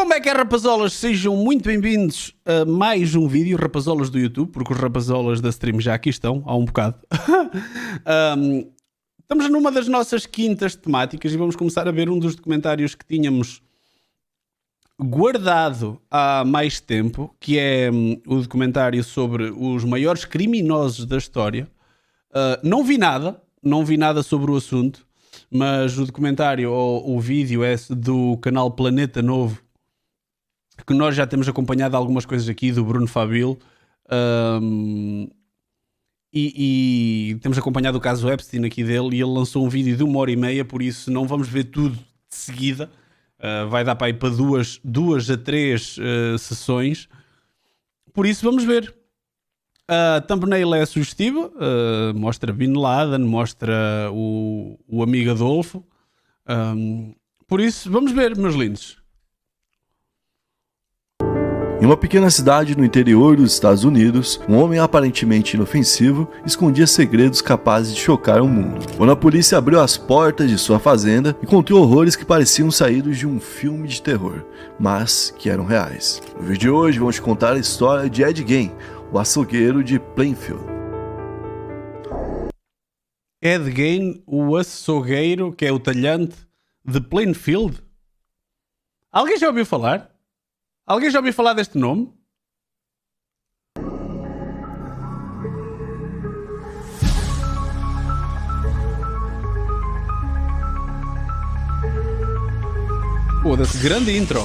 Como é que é, rapazolas? Sejam muito bem-vindos a mais um vídeo, rapazolas do YouTube, porque os rapazolas da stream já aqui estão, há um bocado. Estamos numa das nossas quintas temáticas e vamos começar a ver um dos documentários que tínhamos guardado há mais tempo, que é o documentário sobre os maiores criminosos da história. Não vi nada sobre o assunto, mas o documentário ou o vídeo é do canal Planeta Novo, que nós já temos acompanhado algumas coisas aqui do Bruno Fabile, e temos acompanhado o caso Epstein aqui dele, e ele lançou um vídeo de 1h30, por isso não vamos ver tudo de seguida. Vai dar para ir para duas a três sessões, por isso vamos ver. A thumbnail é sugestiva, mostra Bin Laden, mostra o amigo Adolfo, por isso vamos ver, meus lindos. Em uma pequena cidade no interior dos Estados Unidos, um homem aparentemente inofensivo escondia segredos capazes de chocar o mundo. Quando a polícia abriu as portas de sua fazenda, encontrou horrores que pareciam saídos de um filme de terror, mas que eram reais. No vídeo de hoje vamos te contar a história de Ed Gein, o açougueiro de Plainfield. Ed Gein, o açougueiro, que é o talhante de Plainfield? Alguém já ouviu falar? Alguém já ouviu falar deste nome? Foda-se, grande intro.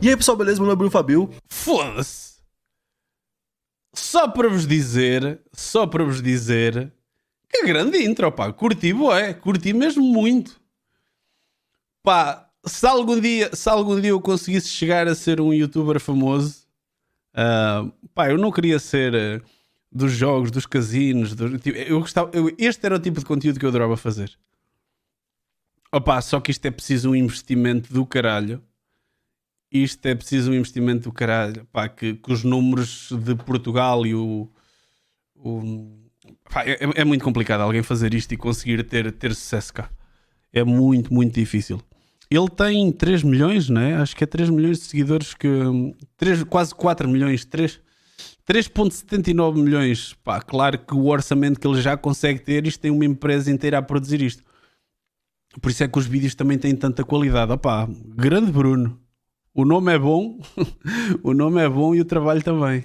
E aí pessoal, beleza? Meu nome é Bruno Fabile. Foda-se. Só para vos dizer que grande intro, pá. Curti, bué. Curti mesmo muito. Pá, se algum dia eu conseguisse chegar a ser um youtuber famoso, pá, eu não queria ser dos jogos, dos casinos, este era o tipo de conteúdo que eu adorava fazer. Opá, só que isto é preciso um investimento do caralho. Pá, que os números de Portugal e pá, é muito complicado alguém fazer isto e conseguir ter sucesso cá. É muito, muito difícil. Ele tem 3 milhões, não é? Acho que é 3 milhões de seguidores, quase 4 milhões, 3,79 milhões. Pá, claro que o orçamento que ele já consegue ter, isto tem uma empresa inteira a produzir isto. Por isso é que os vídeos também têm tanta qualidade. Opá, grande Bruno. O nome é bom, e o trabalho também.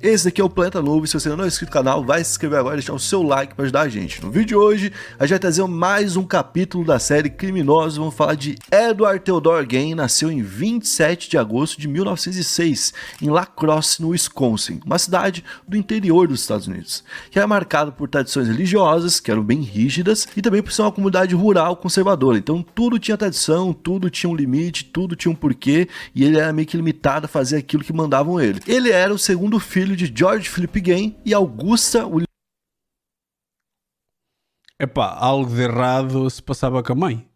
Esse aqui é o Planeta Novo, e se você ainda não é inscrito no canal, vai se inscrever agora e deixar o seu like para ajudar a gente. No vídeo de hoje, a gente vai trazer mais um capítulo da série Criminosos. Vamos falar de Edward Theodore Gein, nasceu em 27 de agosto de 1906, em La Crosse, no Wisconsin, uma cidade do interior dos Estados Unidos, que era marcada por tradições religiosas, que eram bem rígidas, e também por ser uma comunidade rural conservadora. Então tudo tinha tradição, tudo tinha um limite, tudo tinha um porquê, e ele era meio que limitado a fazer aquilo que mandavam ele. Ele era o segundo filho de George Philip Gein e Augusta William. Epá, algo de errado se passava com a mãe.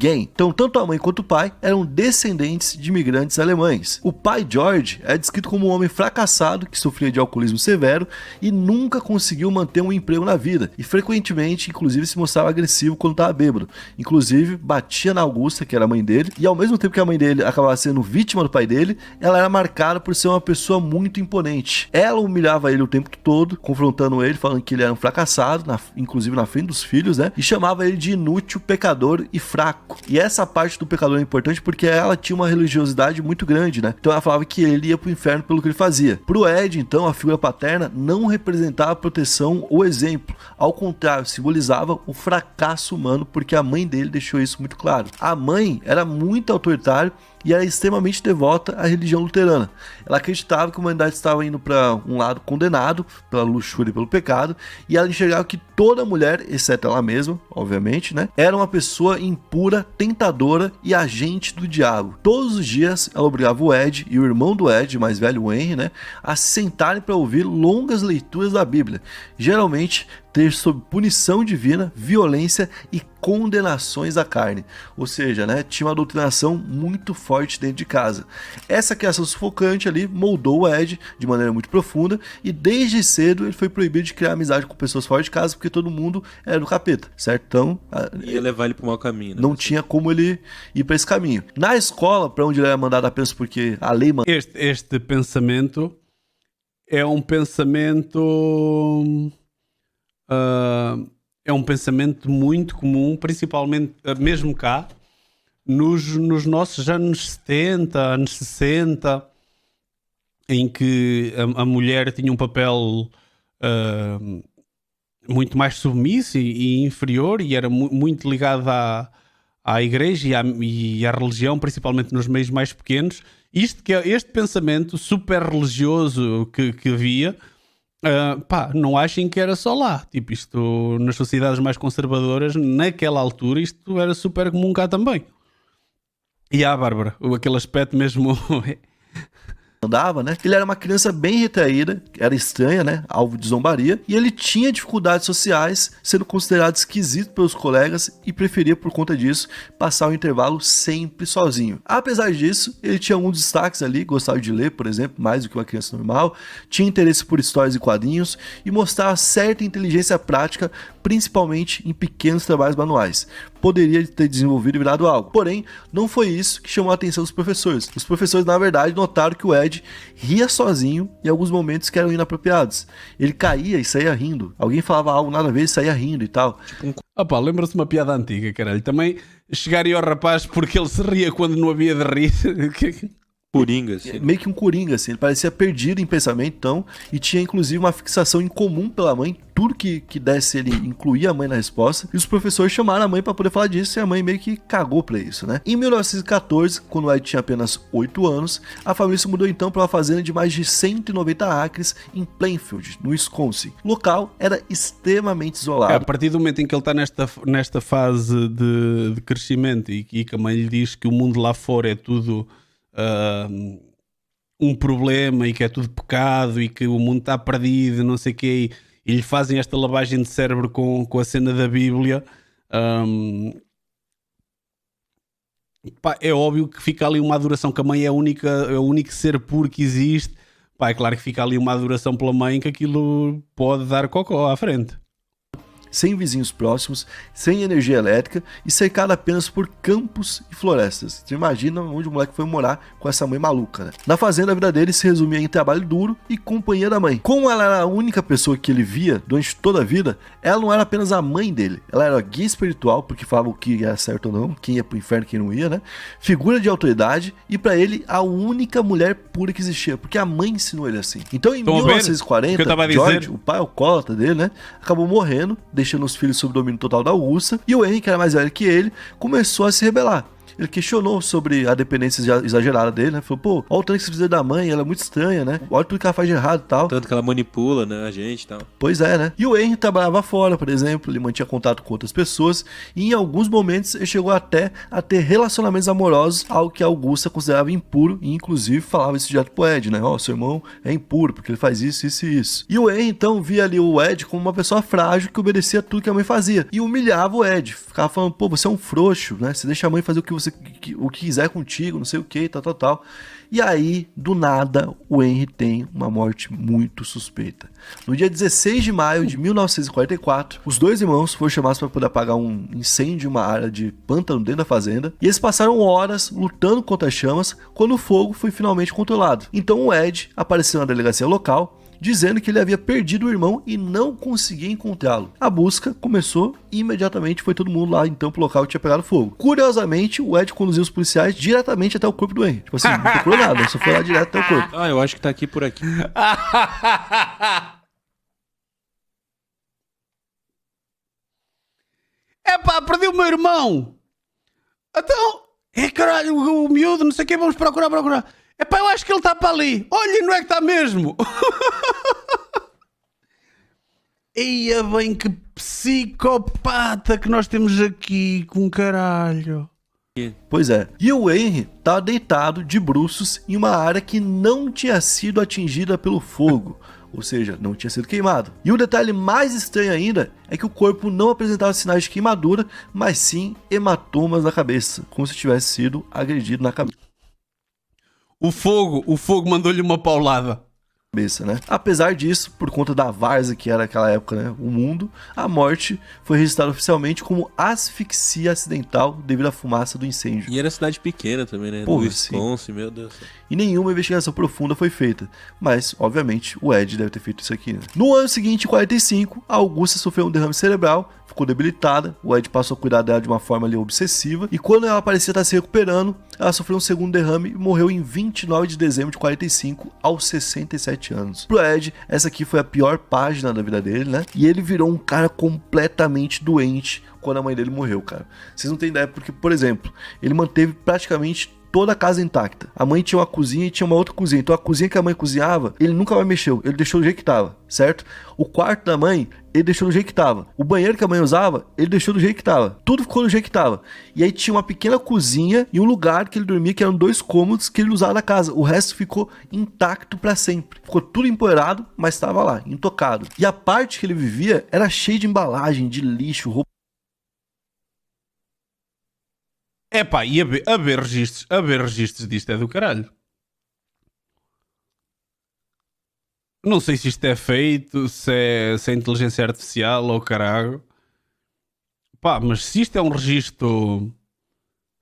Gein. Então, tanto a mãe quanto o pai eram descendentes de imigrantes alemães. O pai George é descrito como um homem fracassado que sofria de alcoolismo severo e nunca conseguiu manter um emprego na vida, e frequentemente, inclusive, se mostrava agressivo quando estava bêbado. Inclusive, batia na Augusta, que era a mãe dele, e ao mesmo tempo que a mãe dele acabava sendo vítima do pai dele, ela era marcada por ser uma pessoa muito imponente. Ela humilhava ele o tempo todo, confrontando ele, falando que ele era um fracassado, inclusive na frente dos filhos, né? E chamava ele de inútil, pecador e fraco. E essa parte do pecador é importante porque ela tinha uma religiosidade muito grande, né? Então ela falava que ele ia pro inferno pelo que ele fazia. Pro Ed, então, a figura paterna não representava proteção ou exemplo. Ao contrário, simbolizava o fracasso humano, porque a mãe dele deixou isso muito claro. A mãe era muito autoritária e era extremamente devota à religião luterana. Ela acreditava que a humanidade estava indo para um lado condenado pela luxúria e pelo pecado, e ela enxergava que toda mulher, exceto ela mesma, obviamente, né, era uma pessoa impura, tentadora e agente do diabo. Todos os dias ela obrigava o Ed e o irmão do Ed, mais velho, o Henry, né, a se sentarem para ouvir longas leituras da Bíblia, geralmente ter sob punição divina, violência e condenações à carne. Ou seja, né, tinha uma doutrinação muito forte dentro de casa. Essa criação sufocante ali moldou o Ed de maneira muito profunda e desde cedo ele foi proibido de criar amizade com pessoas fora de casa porque todo mundo era do capeta, certo? Então, ia levar ele pro mau caminho, né? Não tinha como ele ir para esse caminho. Na escola, para onde ele era mandado apenas porque a lei... Este pensamento é um pensamento... é um pensamento muito comum, principalmente, mesmo cá, nos nossos anos 70, anos 60, em que a mulher tinha um papel muito mais submisso e inferior e era muito ligada à igreja e à religião, principalmente nos meios mais pequenos. Este pensamento super religioso que havia... não achem que era só lá. Tipo, isto nas sociedades mais conservadoras, naquela altura, isto era super comum cá também. E Bárbara, aquele aspecto mesmo. Andava, né? Ele era uma criança bem retraída, era estranha, né? Alvo de zombaria, e ele tinha dificuldades sociais, sendo considerado esquisito pelos colegas e preferia, por conta disso, passar o intervalo sempre sozinho. Apesar disso, ele tinha alguns destaques ali, gostava de ler, por exemplo, mais do que uma criança normal, tinha interesse por histórias e quadrinhos e mostrava certa inteligência prática, principalmente em pequenos trabalhos manuais. Poderia ter desenvolvido e virado algo. Porém, não foi isso que chamou a atenção dos professores. Os professores, na verdade, notaram que o Ed ria sozinho em alguns momentos que eram inapropriados. Ele caía e saía rindo. Alguém falava algo nada a ver e saía rindo e tal. Lembra-se de uma piada antiga, caralho. Também chegaria ao rapaz porque ele se ria quando não havia de rir. Coringa, assim. Meio que um coringa, assim. Ele parecia perdido em pensamento, então, e tinha inclusive uma fixação em comum pela mãe. Tudo que desse, ele incluía a mãe na resposta. E os professores chamaram a mãe para poder falar disso e a mãe meio que cagou pra isso, né? Em 1914, quando o Ed tinha apenas 8 anos, a família se mudou então para uma fazenda de mais de 190 acres em Plainfield, no Wisconsin. O local era extremamente isolado. A partir do momento em que ele está nesta fase de crescimento e que a mãe lhe diz que o mundo lá fora é tudo... um problema e que é tudo pecado e que o mundo está perdido, não sei o quê, e lhe fazem esta lavagem de cérebro com a cena da Bíblia, é óbvio que fica ali uma adoração, que a mãe é o único ser puro que existe. É claro que fica ali uma adoração pela mãe, que aquilo pode dar cocó à frente. Sem vizinhos próximos, sem energia elétrica e cercado apenas por campos e florestas. Você imagina onde o moleque foi morar com essa mãe maluca, né? Na fazenda, a vida dele se resumia em trabalho duro e companhia da mãe. Como ela era a única pessoa que ele via durante toda a vida, ela não era apenas a mãe dele. Ela era guia espiritual, porque falava o que era certo ou não, quem ia pro inferno e quem não ia, né? Figura de autoridade e pra ele a única mulher pura que existia, porque a mãe ensinou ele assim. Então em 1940, George, o pai alcoólatra dele, né, acabou morrendo, deixando os filhos sob domínio total da Augusta, e o Henry, que era mais velho que ele, começou a se rebelar. Ele questionou sobre a dependência exagerada dele, né? Falou, pô, olha o tanto que você precisa da mãe, ela é muito estranha, né? Olha tudo que ela faz de errado e tal. Tanto que ela manipula, né, a gente e tal. Pois é, né? E o Henry trabalhava fora, por exemplo, ele mantinha contato com outras pessoas, e em alguns momentos ele chegou até a ter relacionamentos amorosos, algo que a Augusta considerava impuro, e inclusive falava isso direto pro Ed, né? Ó, seu irmão é impuro, porque ele faz isso, isso e isso. E o Henry, então, via ali o Ed como uma pessoa frágil que obedecia a tudo que a mãe fazia, e humilhava o Ed. Ficava falando, pô, você é um frouxo, né? Você deixa a mãe fazer o que quiser contigo, não sei o que, tal. E aí, do nada, o Henry tem uma morte muito suspeita. No dia 16 de maio de 1944, os dois irmãos foram chamados para poder apagar um incêndio em uma área de pântano dentro da fazenda, e eles passaram horas lutando contra as chamas quando o fogo foi finalmente controlado. Então o Ed apareceu na delegacia local, dizendo que ele havia perdido o irmão e não conseguia encontrá-lo. A busca começou e imediatamente foi todo mundo lá então pro local que tinha pegado fogo. Curiosamente, o Ed conduziu os policiais diretamente até o corpo do Henry. Tipo assim, não procurou nada, só foi lá direto até o corpo. Eu acho que tá aqui por aqui. Perdi o meu irmão! Então, caralho, o miúdo, não sei o que, vamos procurar. Eu acho que ele está para ali. Olha, não é que está mesmo. Eia bem, que psicopata que nós temos aqui, com caralho. Pois é. E o Henry tá deitado de bruços em uma área que não tinha sido atingida pelo fogo. ou seja, não tinha sido queimado. E o detalhe mais estranho ainda é que o corpo não apresentava sinais de queimadura, mas sim hematomas na cabeça, como se tivesse sido agredido na cabeça. O fogo mandou-lhe uma paulada. Né? Apesar disso, por conta da várzea que era naquela época, né, o mundo, a morte foi registrada oficialmente como asfixia acidental devido à fumaça do incêndio. E era cidade pequena também, né? Porra, Do Wisconsin, meu Deus. E nenhuma investigação profunda foi feita, mas, obviamente, o Ed deve ter feito isso aqui. Né? No ano seguinte, em 45, a Augusta sofreu um derrame cerebral, ficou debilitada, o Ed passou a cuidar dela de uma forma ali obsessiva, e quando ela parecia estar se recuperando, ela sofreu um segundo derrame e morreu em 29 de dezembro de 45, aos 67 anos. Pro Ed, essa aqui foi a pior página da vida dele, né? E ele virou um cara completamente doente quando a mãe dele morreu, cara. Vocês não têm ideia porque, por exemplo, ele manteve praticamente toda a casa intacta. A mãe tinha uma cozinha e tinha uma outra cozinha. Então a cozinha que a mãe cozinhava, ele nunca mais mexeu. Ele deixou do jeito que tava, certo? O quarto da mãe, ele deixou do jeito que tava. O banheiro que a mãe usava, ele deixou do jeito que tava. Tudo ficou do jeito que tava. E aí tinha uma pequena cozinha e um lugar que ele dormia, que eram 2 cômodos que ele usava na casa. O resto ficou intacto pra sempre. Ficou tudo empoeirado, mas estava lá, intocado. E a parte que ele vivia era cheia de embalagem, de lixo, roupa. Epá, e haver registros disto é do caralho. Não sei se isto é feito, se é inteligência artificial ou caralho. Pá, mas se isto é um registro...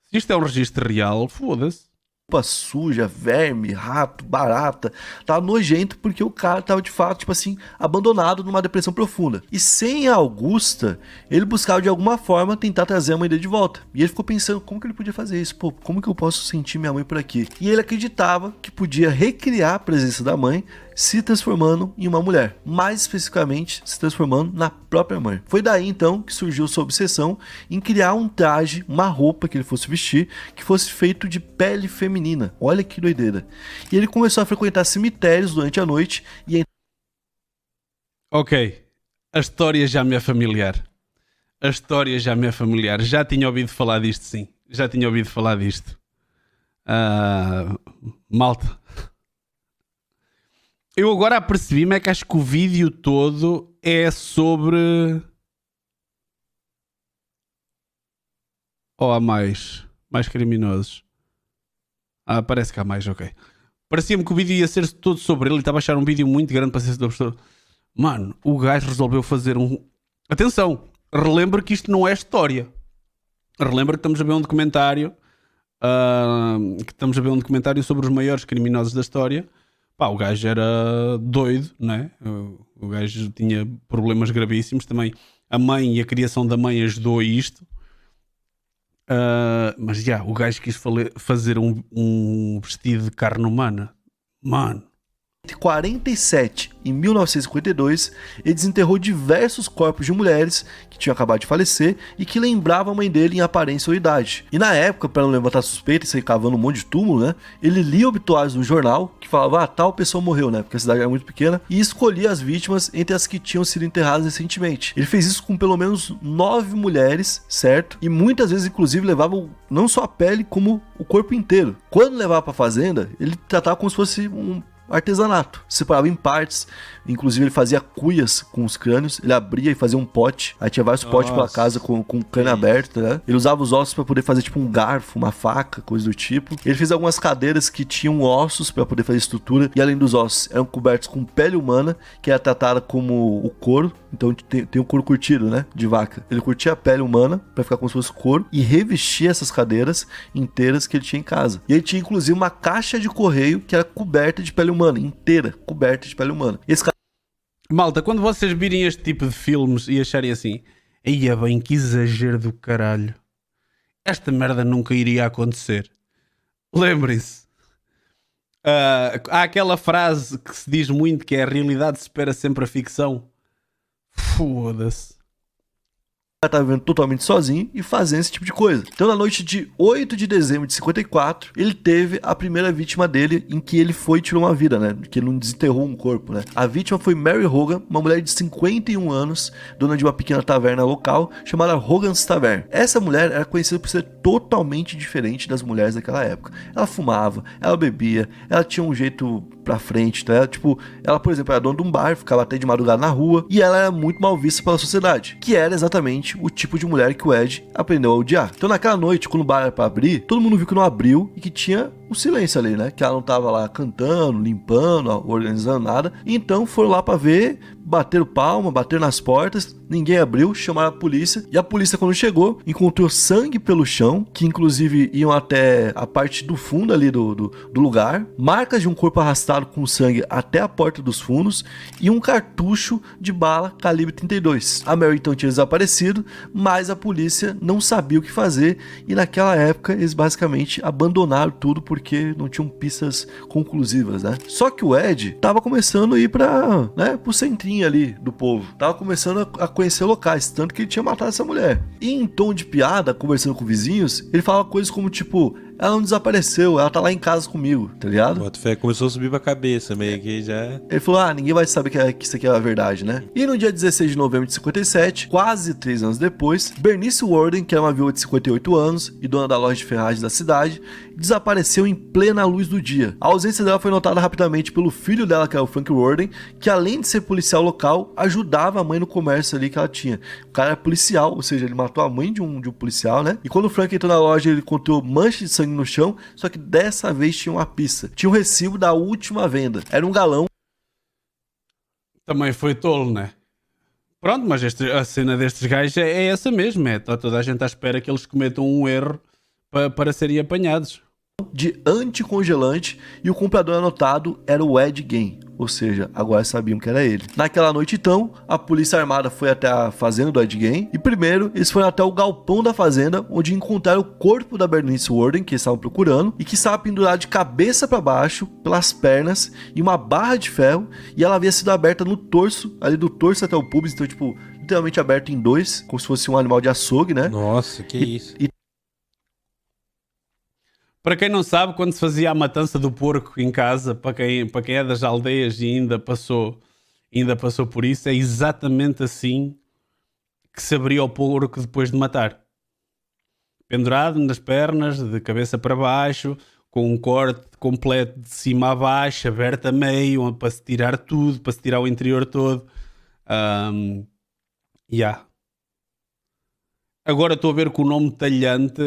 Se isto é um registro real, foda-se. Roupa suja, verme, rato, barata, tava nojento porque o cara tava de fato, tipo assim, abandonado numa depressão profunda. E sem a Augusta, ele buscava de alguma forma tentar trazer a mãe dele de volta. E ele ficou pensando, como que ele podia fazer isso? Pô, como que eu posso sentir minha mãe por aqui? E ele acreditava que podia recriar a presença da mãe se transformando em uma mulher, mais especificamente se transformando na própria mãe. Foi daí então que surgiu sua obsessão em criar um traje, uma roupa que ele fosse vestir, que fosse feito de pele feminina. Olha que doideira. E ele começou a frequentar cemitérios durante a noite e... Ok, a história já me é familiar. Já tinha ouvido falar disto, sim. Já tinha ouvido falar disto. Malta. Eu agora apercebi-me é que acho que o vídeo todo é sobre... Ou há mais criminosos? Parece que há mais, ok. Parecia-me que o vídeo ia ser todo sobre ele e estava a achar um vídeo muito grande para ser sobre... Mano, o gajo resolveu fazer um... Atenção, relembro que isto não é história. Relembro que estamos a ver um documentário sobre os maiores criminosos da história. Pá, o gajo era doido, não é? O gajo tinha problemas gravíssimos também. A mãe e a criação da mãe ajudou a isto. Mas já, o gajo quis fazer um vestido de carne humana. Mano. Entre 47 e 1952, ele desenterrou diversos corpos de mulheres que tinham acabado de falecer e que lembravam a mãe dele em aparência ou idade. E na época, para não levantar suspeita e sair cavando um monte de túmulo, né, ele lia obituários no jornal que falava, tal pessoa morreu, né, porque a cidade era muito pequena, e escolhia as vítimas entre as que tinham sido enterradas recentemente. Ele fez isso com pelo menos 9 mulheres, certo? E muitas vezes, inclusive, levavam não só a pele, como o corpo inteiro. Quando levava para a fazenda, ele tratava como se fosse um artesanato, separava em partes, inclusive ele fazia cuias com os crânios, ele abria e fazia um pote, aí tinha vários potes pela casa com o crânio aberto, né? Ele usava os ossos para poder fazer tipo um garfo, uma faca, coisa do tipo. Ele fez algumas cadeiras que tinham ossos para poder fazer estrutura, e além dos ossos, eram cobertos com pele humana, que era tratada como o couro, então tem o couro curtido, né, de vaca. Ele curtia a pele humana para ficar como se fosse couro e revestia essas cadeiras inteiras que ele tinha em casa. E ele tinha inclusive uma caixa de correio que era coberta de pele humana, inteira, coberta de pele humana. Esse cara... Malta, quando vocês virem este tipo de filmes e acharem assim, eia bem, que exagero do caralho, esta merda nunca iria acontecer. Lembrem-se. Há aquela frase que se diz muito que é a realidade supera sempre a ficção. Foda-se. Estava vivendo totalmente sozinho e fazendo esse tipo de coisa. Então, na noite de 8 de dezembro de 54, ele teve a primeira vítima dele, em que ele foi e tirou uma vida, né? Que ele não desenterrou um corpo, né? A vítima foi Mary Hogan, uma mulher de 51 anos, dona de uma pequena taverna local, chamada Hogan's Tavern. Essa mulher era conhecida por ser totalmente diferente das mulheres daquela época. Ela fumava, ela bebia, ela tinha um jeito pra frente, tá? Tipo, ela, por exemplo, era dona de um bar, ficava até de madrugada na rua, e ela era muito mal vista pela sociedade, que era exatamente o tipo de mulher que o Ed aprendeu a odiar. Então naquela noite, quando o bar era pra abrir, todo mundo viu que não abriu e que tinha um silêncio ali, né? Que ela não tava lá cantando, limpando, organizando nada. Então foram lá pra ver, bateram palma, bateram nas portas, ninguém abriu, chamaram a polícia. E a polícia, quando chegou, encontrou sangue pelo chão, que inclusive iam até a parte do fundo ali do lugar, marcas de um corpo arrastado com sangue até a porta dos fundos e um cartucho de bala calibre 32. A Mary então tinha desaparecido, mas a polícia não sabia o que fazer e naquela época eles basicamente abandonaram tudo porque não tinham pistas conclusivas, né? Só que o Ed tava começando a ir pra, né, pro centrinho ali do povo. Tava começando a conhecer locais, tanto que ele tinha matado essa mulher. E em tom de piada, conversando com vizinhos, ele fala coisas como tipo, ela não desapareceu, ela tá lá em casa comigo, tá ligado? Bota fé, começou a subir pra cabeça, meio que já... Ele falou, ninguém vai saber que isso aqui é a verdade, né? E no dia 16 de novembro de 57, quase 3 anos depois, Bernice Worden, que era uma viúva de 58 anos e dona da loja de ferragens da cidade, desapareceu em plena luz do dia. A ausência dela foi notada rapidamente pelo filho dela, que era o Frank Worden, que além de ser policial local, ajudava a mãe no comércio ali que ela tinha. O cara era policial, ou seja, ele matou a mãe de um policial, né? E quando o Frank entrou na loja, ele encontrou manchas de sangue no chão, só que dessa vez tinha uma pista. Tinha um recibo da última venda. Era um galão. Também foi tolo, né? Pronto, mas a cena destes gajos é essa mesmo. Tá toda a gente à espera que eles cometam um erro para serem apanhados. De anticongelante e o comprador anotado era o Ed Gein, ou seja, agora sabiam que era ele. Naquela noite então, a polícia armada foi até a fazenda do Ed Gein e primeiro eles foram até o galpão da fazenda, onde encontraram o corpo da Bernice Worden, que eles estavam procurando, e que estava pendurado de cabeça para baixo, pelas pernas, e uma barra de ferro, e ela havia sido aberta no torso, ali do torso até o pubis, então tipo, literalmente aberto em dois, como se fosse um animal de açougue, né? Nossa, que isso. Para quem não sabe, quando se fazia a matança do porco em casa, para quem é das aldeias e ainda passou por isso, é exatamente assim que se abria o porco depois de matar. Pendurado nas pernas, de cabeça para baixo, com um corte completo de cima a baixo, aberto a meio, para se tirar tudo, para se tirar o interior todo. Agora estou a ver que o nome talhante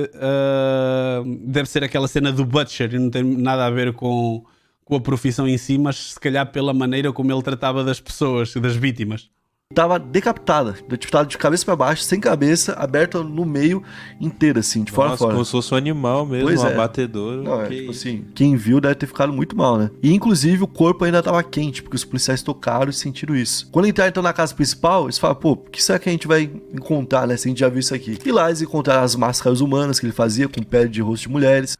deve ser aquela cena do Butcher e não tem nada a ver com a profissão em si, mas se calhar pela maneira como ele tratava das pessoas, das vítimas. Tava decapitada, tipo, de cabeça para baixo, sem cabeça, aberta no meio inteira, assim, de fora a fora. Como se fosse um animal mesmo, Pois um é. abatedor. Não, tipo assim, quem viu deve ter ficado muito mal, né? E inclusive o corpo ainda tava quente, porque os policiais tocaram e sentiram isso. Quando entraram então na casa principal, eles falaram, pô, o que será que a gente vai encontrar, né? Se a gente já viu isso aqui. E lá eles encontraram as máscaras humanas que ele fazia com pele de rosto de mulheres.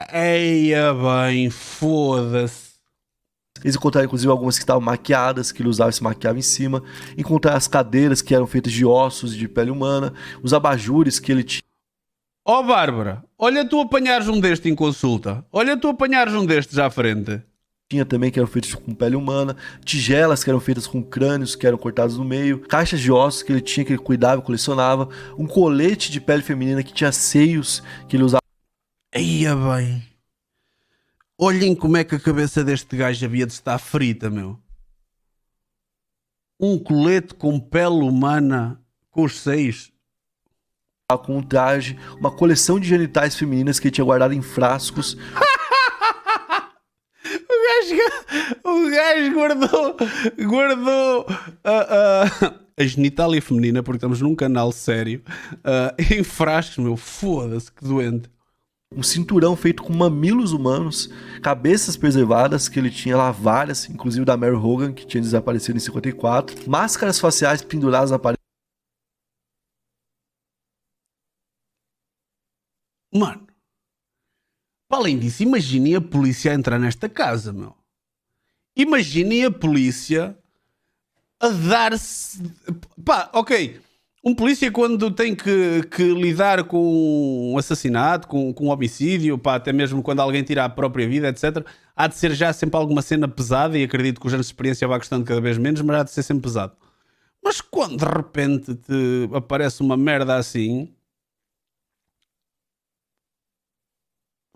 Eia bem, foda-se. Eles encontraram inclusive algumas que estavam maquiadas, que ele usava e se maquiava em cima. Encontraram as cadeiras que eram feitas de ossos e de pele humana. Os abajures que ele tinha. Ó Bárbara, olha tu apanhares um deste em consulta. Olha tu apanhares um destes à frente. Tinha também que eram feitas com pele humana, tigelas que eram feitas com crânios que eram cortados no meio, caixas de ossos que ele tinha, que ele cuidava e colecionava, um colete de pele feminina que tinha seios que ele usava. Eia bem. Olhem como é que a cabeça deste gajo havia de estar frita, meu. Um colete com pele humana com os seios. Com um traje, uma coleção de genitais femininas que ele tinha guardado em frascos. O gajo guardou a genitália feminina, porque estamos num canal sério, em frascos, meu. Foda-se, que doente. Um cinturão feito com mamilos humanos, cabeças preservadas, que ele tinha lá várias, inclusive da Mary Hogan, que tinha desaparecido em 54, máscaras faciais penduradas na parede. Mano, para além disso, imaginem a polícia a entrar nesta casa, meu. Imaginem a polícia a dar-se... Pá, ok... Um polícia quando tem que lidar com um assassinato, com um homicídio, pá, até mesmo quando alguém tira a própria vida, etc., há de ser já sempre alguma cena pesada, e acredito que os anos de experiência vai gostando cada vez menos, mas há de ser sempre pesado. Mas quando de repente te aparece uma merda assim...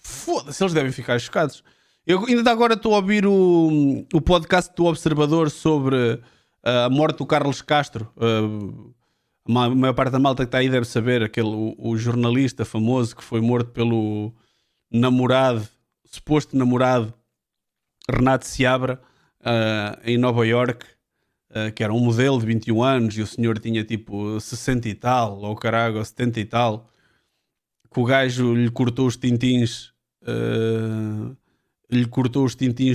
Foda-se, eles devem ficar chocados. Eu ainda agora estou a ouvir o podcast do Observador sobre a morte do Carlos Castro. A maior parte da malta que está aí deve saber, o jornalista famoso que foi morto pelo suposto namorado, Renato Seabra, em Nova York, que era um modelo de 21 anos e o senhor tinha tipo 60 e tal, ou caralho, 70 e tal, que o gajo lhe cortou os tintins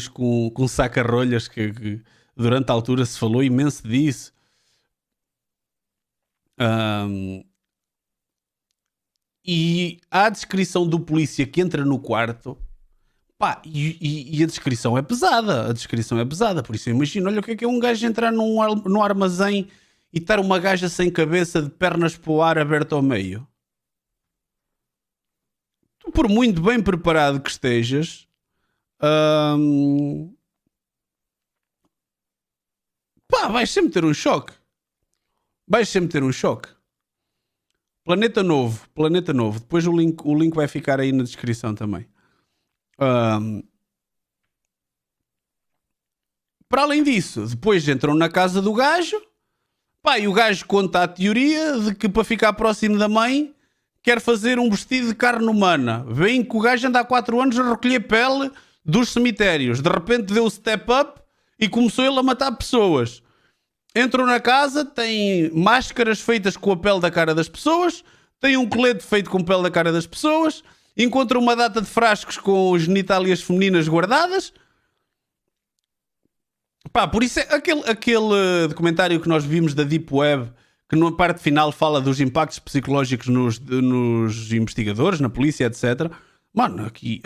com saca-rolhas, que durante a altura se falou imenso disso. E há a descrição do polícia que entra no quarto, pá, e a descrição é pesada, por isso eu imagino, olha o que é um gajo entrar num armazém e estar uma gaja sem cabeça de pernas para o ar aberto ao meio. Tu, por muito bem preparado que estejas, pá, vais sempre ter um choque. Planeta Novo. Depois o link vai ficar aí na descrição também. Para além disso, depois entram na casa do gajo. Pá, e o gajo conta a teoria de que para ficar próximo da mãe quer fazer um vestido de carne humana. Vem que o gajo anda há 4 anos a recolher pele dos cemitérios. De repente deu o step up e começou ele a matar pessoas. Entram na casa, tem máscaras feitas com a pele da cara das pessoas, tem um colete feito com a pele da cara das pessoas, encontram uma data de frascos com genitálias femininas guardadas. Pá, por isso é aquele documentário que nós vimos da Deep Web, que na parte final fala dos impactos psicológicos nos investigadores, na polícia, etc. Mano, aqui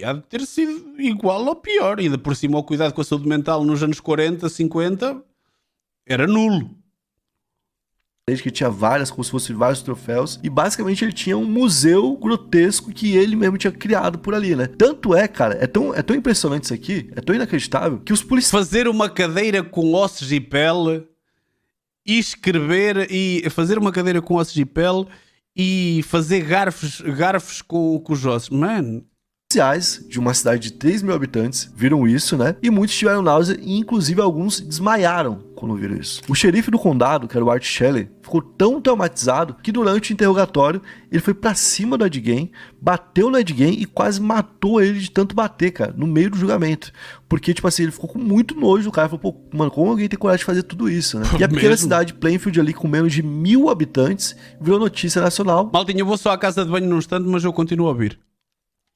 há de ter sido igual ou pior. E de por cima o cuidado com a saúde mental nos anos 40, 50 era nulo. Que tinha como se fossem vários troféus, e basicamente ele tinha um museu grotesco que ele mesmo tinha criado por ali, né? Tanto é, cara, é tão impressionante isso aqui, é tão inacreditável, que os policiais... Fazer uma cadeira com ossos e pele e escrever, e fazer uma cadeira com ossos e pele e fazer garfos com os ossos, mano... Policiais de uma cidade de 3 mil habitantes viram isso, né? E muitos tiveram náusea e inclusive alguns desmaiaram quando viram isso. O xerife do condado, que era o Art Shelley, ficou tão traumatizado que durante o interrogatório ele foi pra cima do Ed Gein, bateu no Ed Gein e quase matou ele de tanto bater, cara, no meio do julgamento. Porque, tipo assim, ele ficou com muito nojo do cara. Falou, pô, mano, como alguém tem coragem de fazer tudo isso, né? E a pequena cidade de Plainfield ali, com menos de 1000 habitantes, virou notícia nacional. Maltinho, eu vou só à casa de banho num instante, mas eu continuo a ouvir.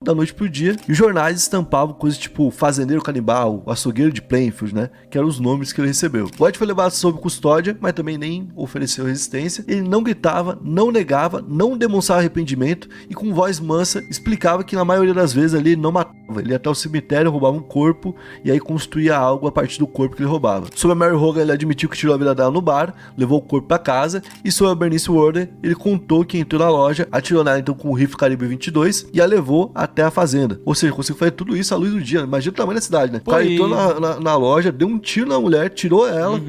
Da noite pro dia, e os jornais estampavam coisas tipo fazendeiro canibal, açougueiro de Plainfield, né, que eram os nomes que ele recebeu. Lloyd foi levado sob custódia, mas também nem ofereceu resistência. Ele não gritava, não negava, não demonstrava arrependimento e com voz mansa explicava que na maioria das vezes ali ele não matava, ele ia até o cemitério, roubava um corpo e aí construía algo a partir do corpo que ele roubava. Sobre a Mary Hogan, ele admitiu que tirou a vida dela no bar, levou o corpo pra casa, e sobre a Bernice Warden, ele contou que entrou na loja, atirou nela então com o rifle calibre 22 e a levou até a fazenda. Ou seja, conseguiu fazer tudo isso à luz do dia. Imagina o tamanho da cidade, né? O cara entrou na loja, deu um tiro na mulher, tirou ela,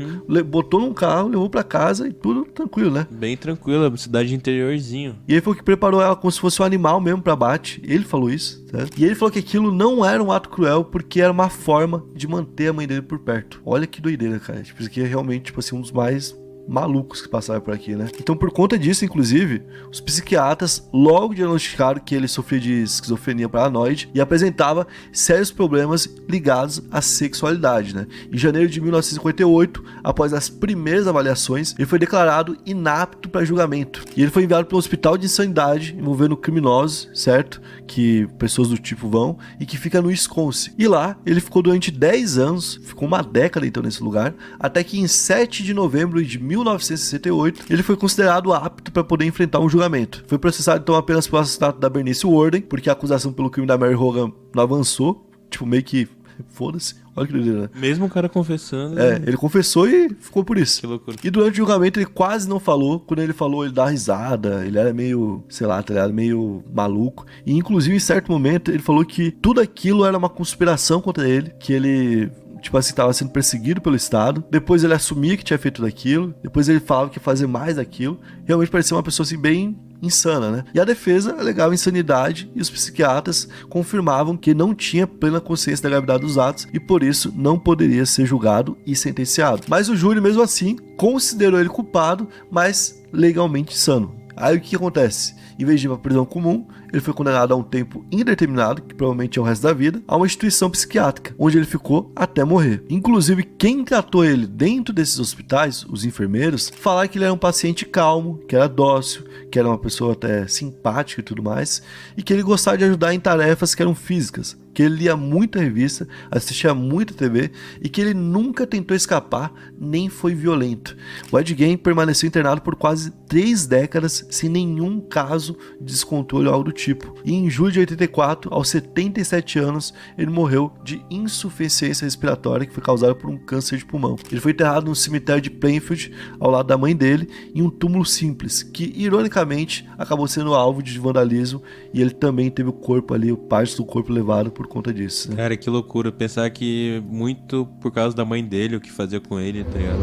botou num carro, levou pra casa e tudo tranquilo, né? Bem tranquilo, cidade interiorzinho. E ele falou que preparou ela como se fosse um animal mesmo pra abate. Ele falou isso, certo? E ele falou que aquilo não era um ato cruel porque era uma forma de manter a mãe dele por perto. Olha que doideira, cara. Tipo, isso aqui é realmente, tipo assim, um dos mais malucos que passaram por aqui, né? Então, por conta disso, inclusive, os psiquiatras logo diagnosticaram que ele sofria de esquizofrenia paranoide e apresentava sérios problemas ligados à sexualidade, né? Em janeiro de 1958, após as primeiras avaliações, ele foi declarado inapto para julgamento e ele foi enviado para um hospital de insanidade envolvendo criminosos, certo? Que pessoas do tipo vão, e que fica no Wisconsin. E lá, ele ficou durante 10 anos, ficou uma década então nesse lugar, até que em 7 de novembro de 1968, ele foi considerado apto para poder enfrentar um julgamento. Foi processado então apenas pelo assassinato da Bernice Warden, porque a acusação pelo crime da Mary Hogan não avançou, tipo meio que foda-se. Olha que doideira, né? Mesmo o cara confessando. Ele confessou e ficou por isso. Que loucura. E durante o julgamento ele quase não falou. Quando ele falou, ele dá risada. Ele era meio, sei lá, tá ligado? Meio maluco. E inclusive em certo momento ele falou que tudo aquilo era uma conspiração contra ele, que ele tipo assim, estava sendo perseguido pelo Estado. Depois ele assumia que tinha feito daquilo. Depois ele falava que ia fazer mais daquilo. Realmente parecia uma pessoa assim bem insana, né? E a defesa alegava insanidade e os psiquiatras confirmavam que não tinha plena consciência da gravidade dos atos e por isso não poderia ser julgado e sentenciado. Mas o júri, mesmo assim, considerou ele culpado, mas legalmente sano. Aí o que acontece? Em vez de ir para prisão comum, ele foi condenado a um tempo indeterminado, que provavelmente é o resto da vida, a uma instituição psiquiátrica, onde ele ficou até morrer. Inclusive, quem tratou ele dentro desses hospitais, os enfermeiros, falaram que ele era um paciente calmo, que era dócil, que era uma pessoa até simpática e tudo mais, e que ele gostava de ajudar em tarefas que eram físicas, que ele lia muita revista, assistia muita TV e que ele nunca tentou escapar nem foi violento. O Ed Gein permaneceu internado por quase 3 décadas sem nenhum caso de descontrole ou algo do tipo. E em julho de 84, aos 77 anos, ele morreu de insuficiência respiratória que foi causada por um câncer de pulmão. Ele foi enterrado no cemitério de Plainfield, ao lado da mãe dele, em um túmulo simples, que ironicamente acabou sendo alvo de vandalismo e ele também teve o corpo ali, parte do corpo levado por conta disso, né? Cara, que loucura. Pensar que muito por causa da mãe dele, o que fazia com ele, tá ligado?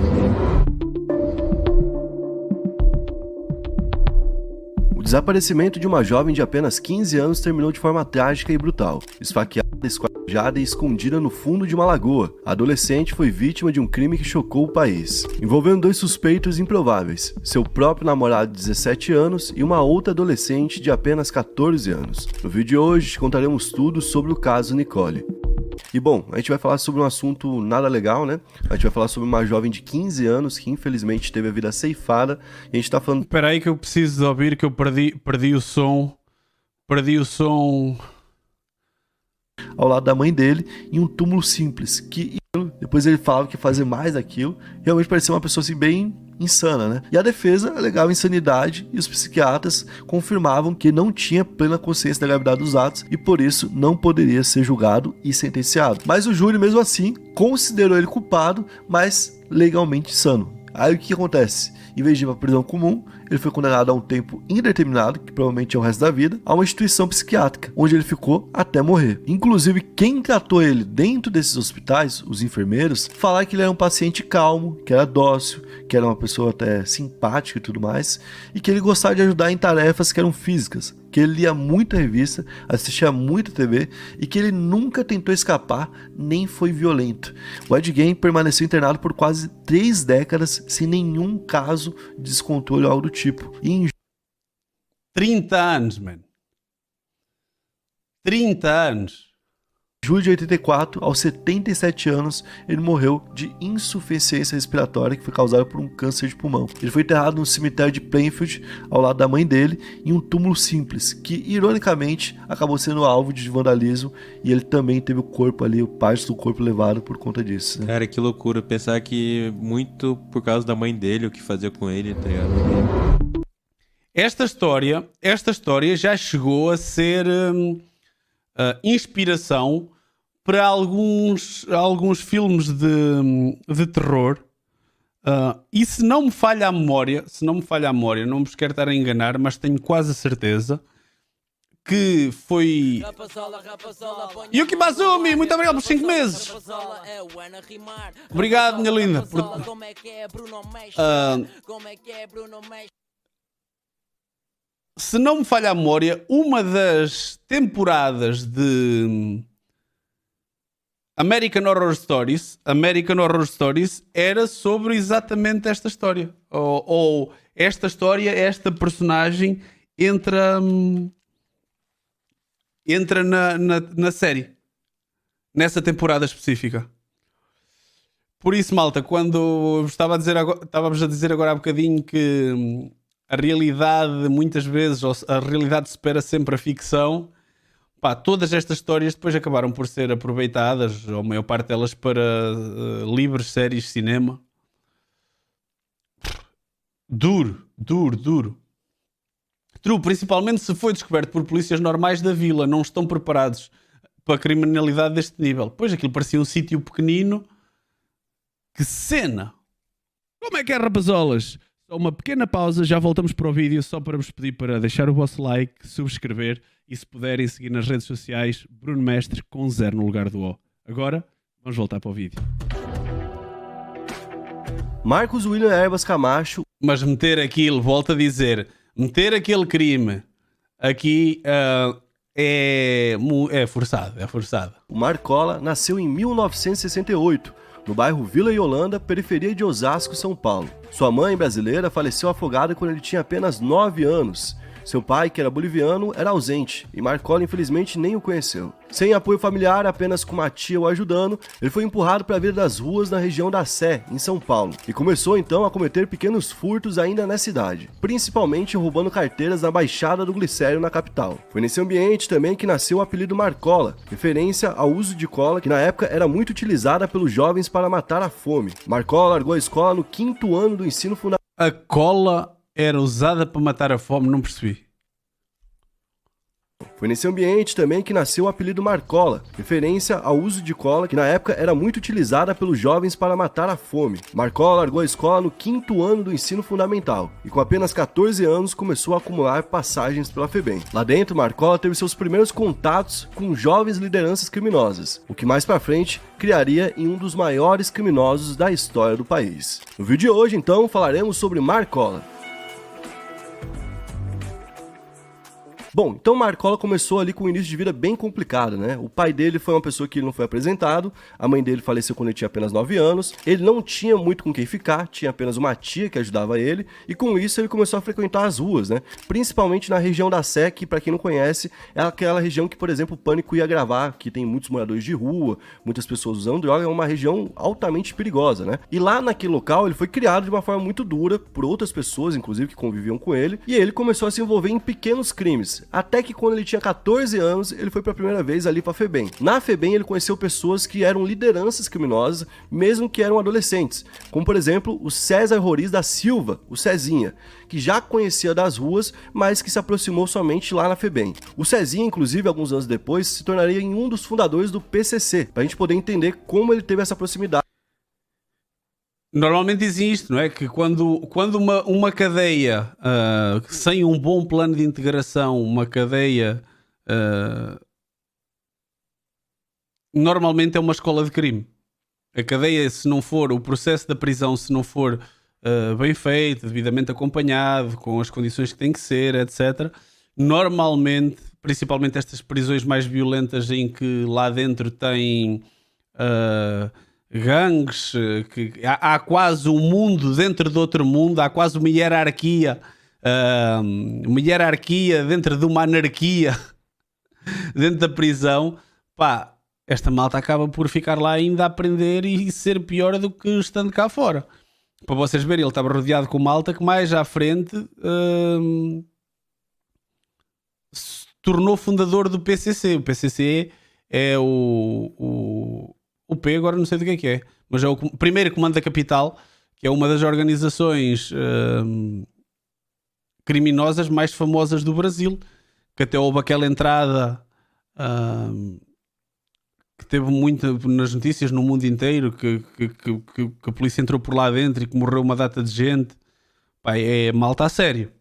O desaparecimento de uma jovem de apenas 15 anos terminou de forma trágica e brutal. Esfaqueada, esquartejada e escondida no fundo de uma lagoa, a adolescente foi vítima de um crime que chocou o país, envolvendo 2 suspeitos improváveis, seu próprio namorado de 17 anos e uma outra adolescente de apenas 14 anos. No vídeo de hoje, contaremos tudo sobre o caso Nicole. E bom, a gente vai falar sobre um assunto nada legal, né? A gente vai falar sobre uma jovem de 15 anos que infelizmente teve a vida ceifada. E a gente tá falando... Espera aí que eu preciso de ouvir, que eu perdi o som. Perdi o som. Ao lado da mãe dele, em um túmulo simples, que depois ele falava que ia fazer mais daquilo. Realmente parecia uma pessoa assim bem insana, né? E a defesa alegava insanidade e os psiquiatras confirmavam que não tinha plena consciência da gravidade dos atos e por isso não poderia ser julgado e sentenciado. Mas o júri, mesmo assim, considerou ele culpado, mas legalmente sano. Aí o que acontece? Em vez de ir para prisão comum, ele foi condenado a um tempo indeterminado, que provavelmente é o resto da vida, a uma instituição psiquiátrica, onde ele ficou até morrer. Inclusive, quem tratou ele dentro desses hospitais, os enfermeiros, falaram que ele era um paciente calmo, que era dócil, que era uma pessoa até simpática e tudo mais, e que ele gostava de ajudar em tarefas que eram físicas, que ele lia muita revista, assistia muita TV e que ele nunca tentou escapar nem foi violento. O Ed Gein permaneceu internado por quase 3 décadas sem nenhum caso de descontrole ou algo do tipo. E em 30 anos, mano. 30 anos. julho de 84, aos 77 anos, ele morreu de insuficiência respiratória que foi causada por um câncer de pulmão. Ele foi enterrado no cemitério de Plainfield, ao lado da mãe dele, em um túmulo simples, que ironicamente acabou sendo alvo de vandalismo e ele também teve o corpo ali, parte do corpo levado por conta disso, né? Cara, que loucura. Pensar que muito por causa da mãe dele, o que fazia com ele, tá ligado? Esta história já chegou a ser inspiração para alguns filmes de terror. E se não me falha a memória, não me quero estar a enganar, mas tenho quase a certeza que foi Yuki Bazumi, muito obrigado por 5 meses. Obrigado, minha linda. Se não me falha a memória, uma das temporadas de American Horror Stories era sobre exatamente esta história. Ou esta história, esta personagem entra na série. Nessa temporada específica. Por isso, malta, quando estávamos a dizer agora há bocadinho que a realidade, muitas vezes, a realidade supera sempre a ficção. Pá, todas estas histórias depois acabaram por ser aproveitadas, ou a maior parte delas, para livros, séries, cinema. Duro. True, principalmente se foi descoberto por polícias normais da vila. Não estão preparados para a criminalidade deste nível. Pois aquilo parecia um sítio pequenino. Que cena! Como é que é, rapazolas? Só uma pequena pausa, já voltamos para o vídeo, só para vos pedir para deixar o vosso like, subscrever e se puderem seguir nas redes sociais Bruno Mestre com 0 no lugar do O. Agora, Vamos voltar para o vídeo. Marcos William Erbas Camacho. Mas meter aquilo, volto a dizer, meter aquele crime aqui é forçado, é forçado. O Marcola nasceu em 1968, no bairro Vila Yolanda, periferia de Osasco, São Paulo. Sua mãe, brasileira, faleceu afogada quando ele tinha apenas 9 anos. Seu pai, que era boliviano, era ausente e Marcola infelizmente nem o conheceu. Sem apoio familiar, apenas com uma tia o ajudando, ele foi empurrado para a vida das ruas na região da Sé, em São Paulo, e começou então a cometer pequenos furtos ainda nessa idade, principalmente roubando carteiras na Baixada do Glicério, na capital. Foi nesse ambiente também que nasceu o apelido Marcola, referência ao uso de cola que na época era muito utilizada pelos jovens para matar a fome. Marcola largou a escola no 5º ano do ensino fundamental. A cola era usada para matar a fome, não percebi. Foi nesse ambiente também que nasceu o apelido Marcola, referência ao uso de cola que na época era muito utilizada pelos jovens para matar a fome. Marcola largou a escola no 5º ano do ensino fundamental e com apenas 14 anos começou a acumular passagens pela FEBEM. Lá dentro, Marcola teve seus primeiros contatos com jovens lideranças criminosas, o que mais pra frente criaria em um dos maiores criminosos da história do país. No vídeo de hoje, então, falaremos sobre Marcola. Bom, então Marcola começou ali com um início de vida bem complicado, né? O pai dele foi uma pessoa que ele não foi apresentado, a mãe dele faleceu quando ele tinha apenas 9 anos, ele não tinha muito com quem ficar, tinha apenas uma tia que ajudava ele, e com isso ele começou a frequentar as ruas, né? Principalmente na região da Sé, que pra quem não conhece, é aquela região que, por exemplo, o Pânico ia gravar, que tem muitos moradores de rua, muitas pessoas usando droga, é uma região altamente perigosa, né? E lá naquele local ele foi criado de uma forma muito dura por outras pessoas, inclusive, que conviviam com ele, e ele começou a se envolver em pequenos crimes. Até que quando ele tinha 14 anos, ele foi pela primeira vez ali pra FEBEM. Na FEBEM ele conheceu pessoas que eram lideranças criminosas, mesmo que eram adolescentes, como por exemplo o César Roriz da Silva, o Cezinha, que já conhecia das ruas, mas que se aproximou somente lá na FEBEM. O Cezinha, inclusive, alguns anos depois, se tornaria um dos fundadores do PCC, pra gente poder entender como ele teve essa proximidade. Normalmente dizem isto, não é? Que quando uma cadeia sem um bom plano de integração, uma cadeia normalmente é uma escola de crime. A cadeia, se não for, o processo da prisão, se não for bem feito, devidamente acompanhado, com as condições que tem que ser, etc., normalmente, principalmente estas prisões mais violentas em que lá dentro tem gangues, que há quase um mundo dentro de outro mundo, há quase uma hierarquia dentro de uma anarquia dentro da prisão, pá, esta malta acaba por ficar lá ainda a aprender e ser pior do que estando cá fora. Para vocês verem, ele estava rodeado com malta que mais à frente se tornou fundador do PCC. O PCC é o P, agora não sei do que é, mas é o primeiro comando da capital, que é uma das organizações criminosas mais famosas do Brasil, que até houve aquela entrada que teve muito nas notícias no mundo inteiro, que a polícia entrou por lá dentro e que morreu uma data de gente. Pá, é malta a sério.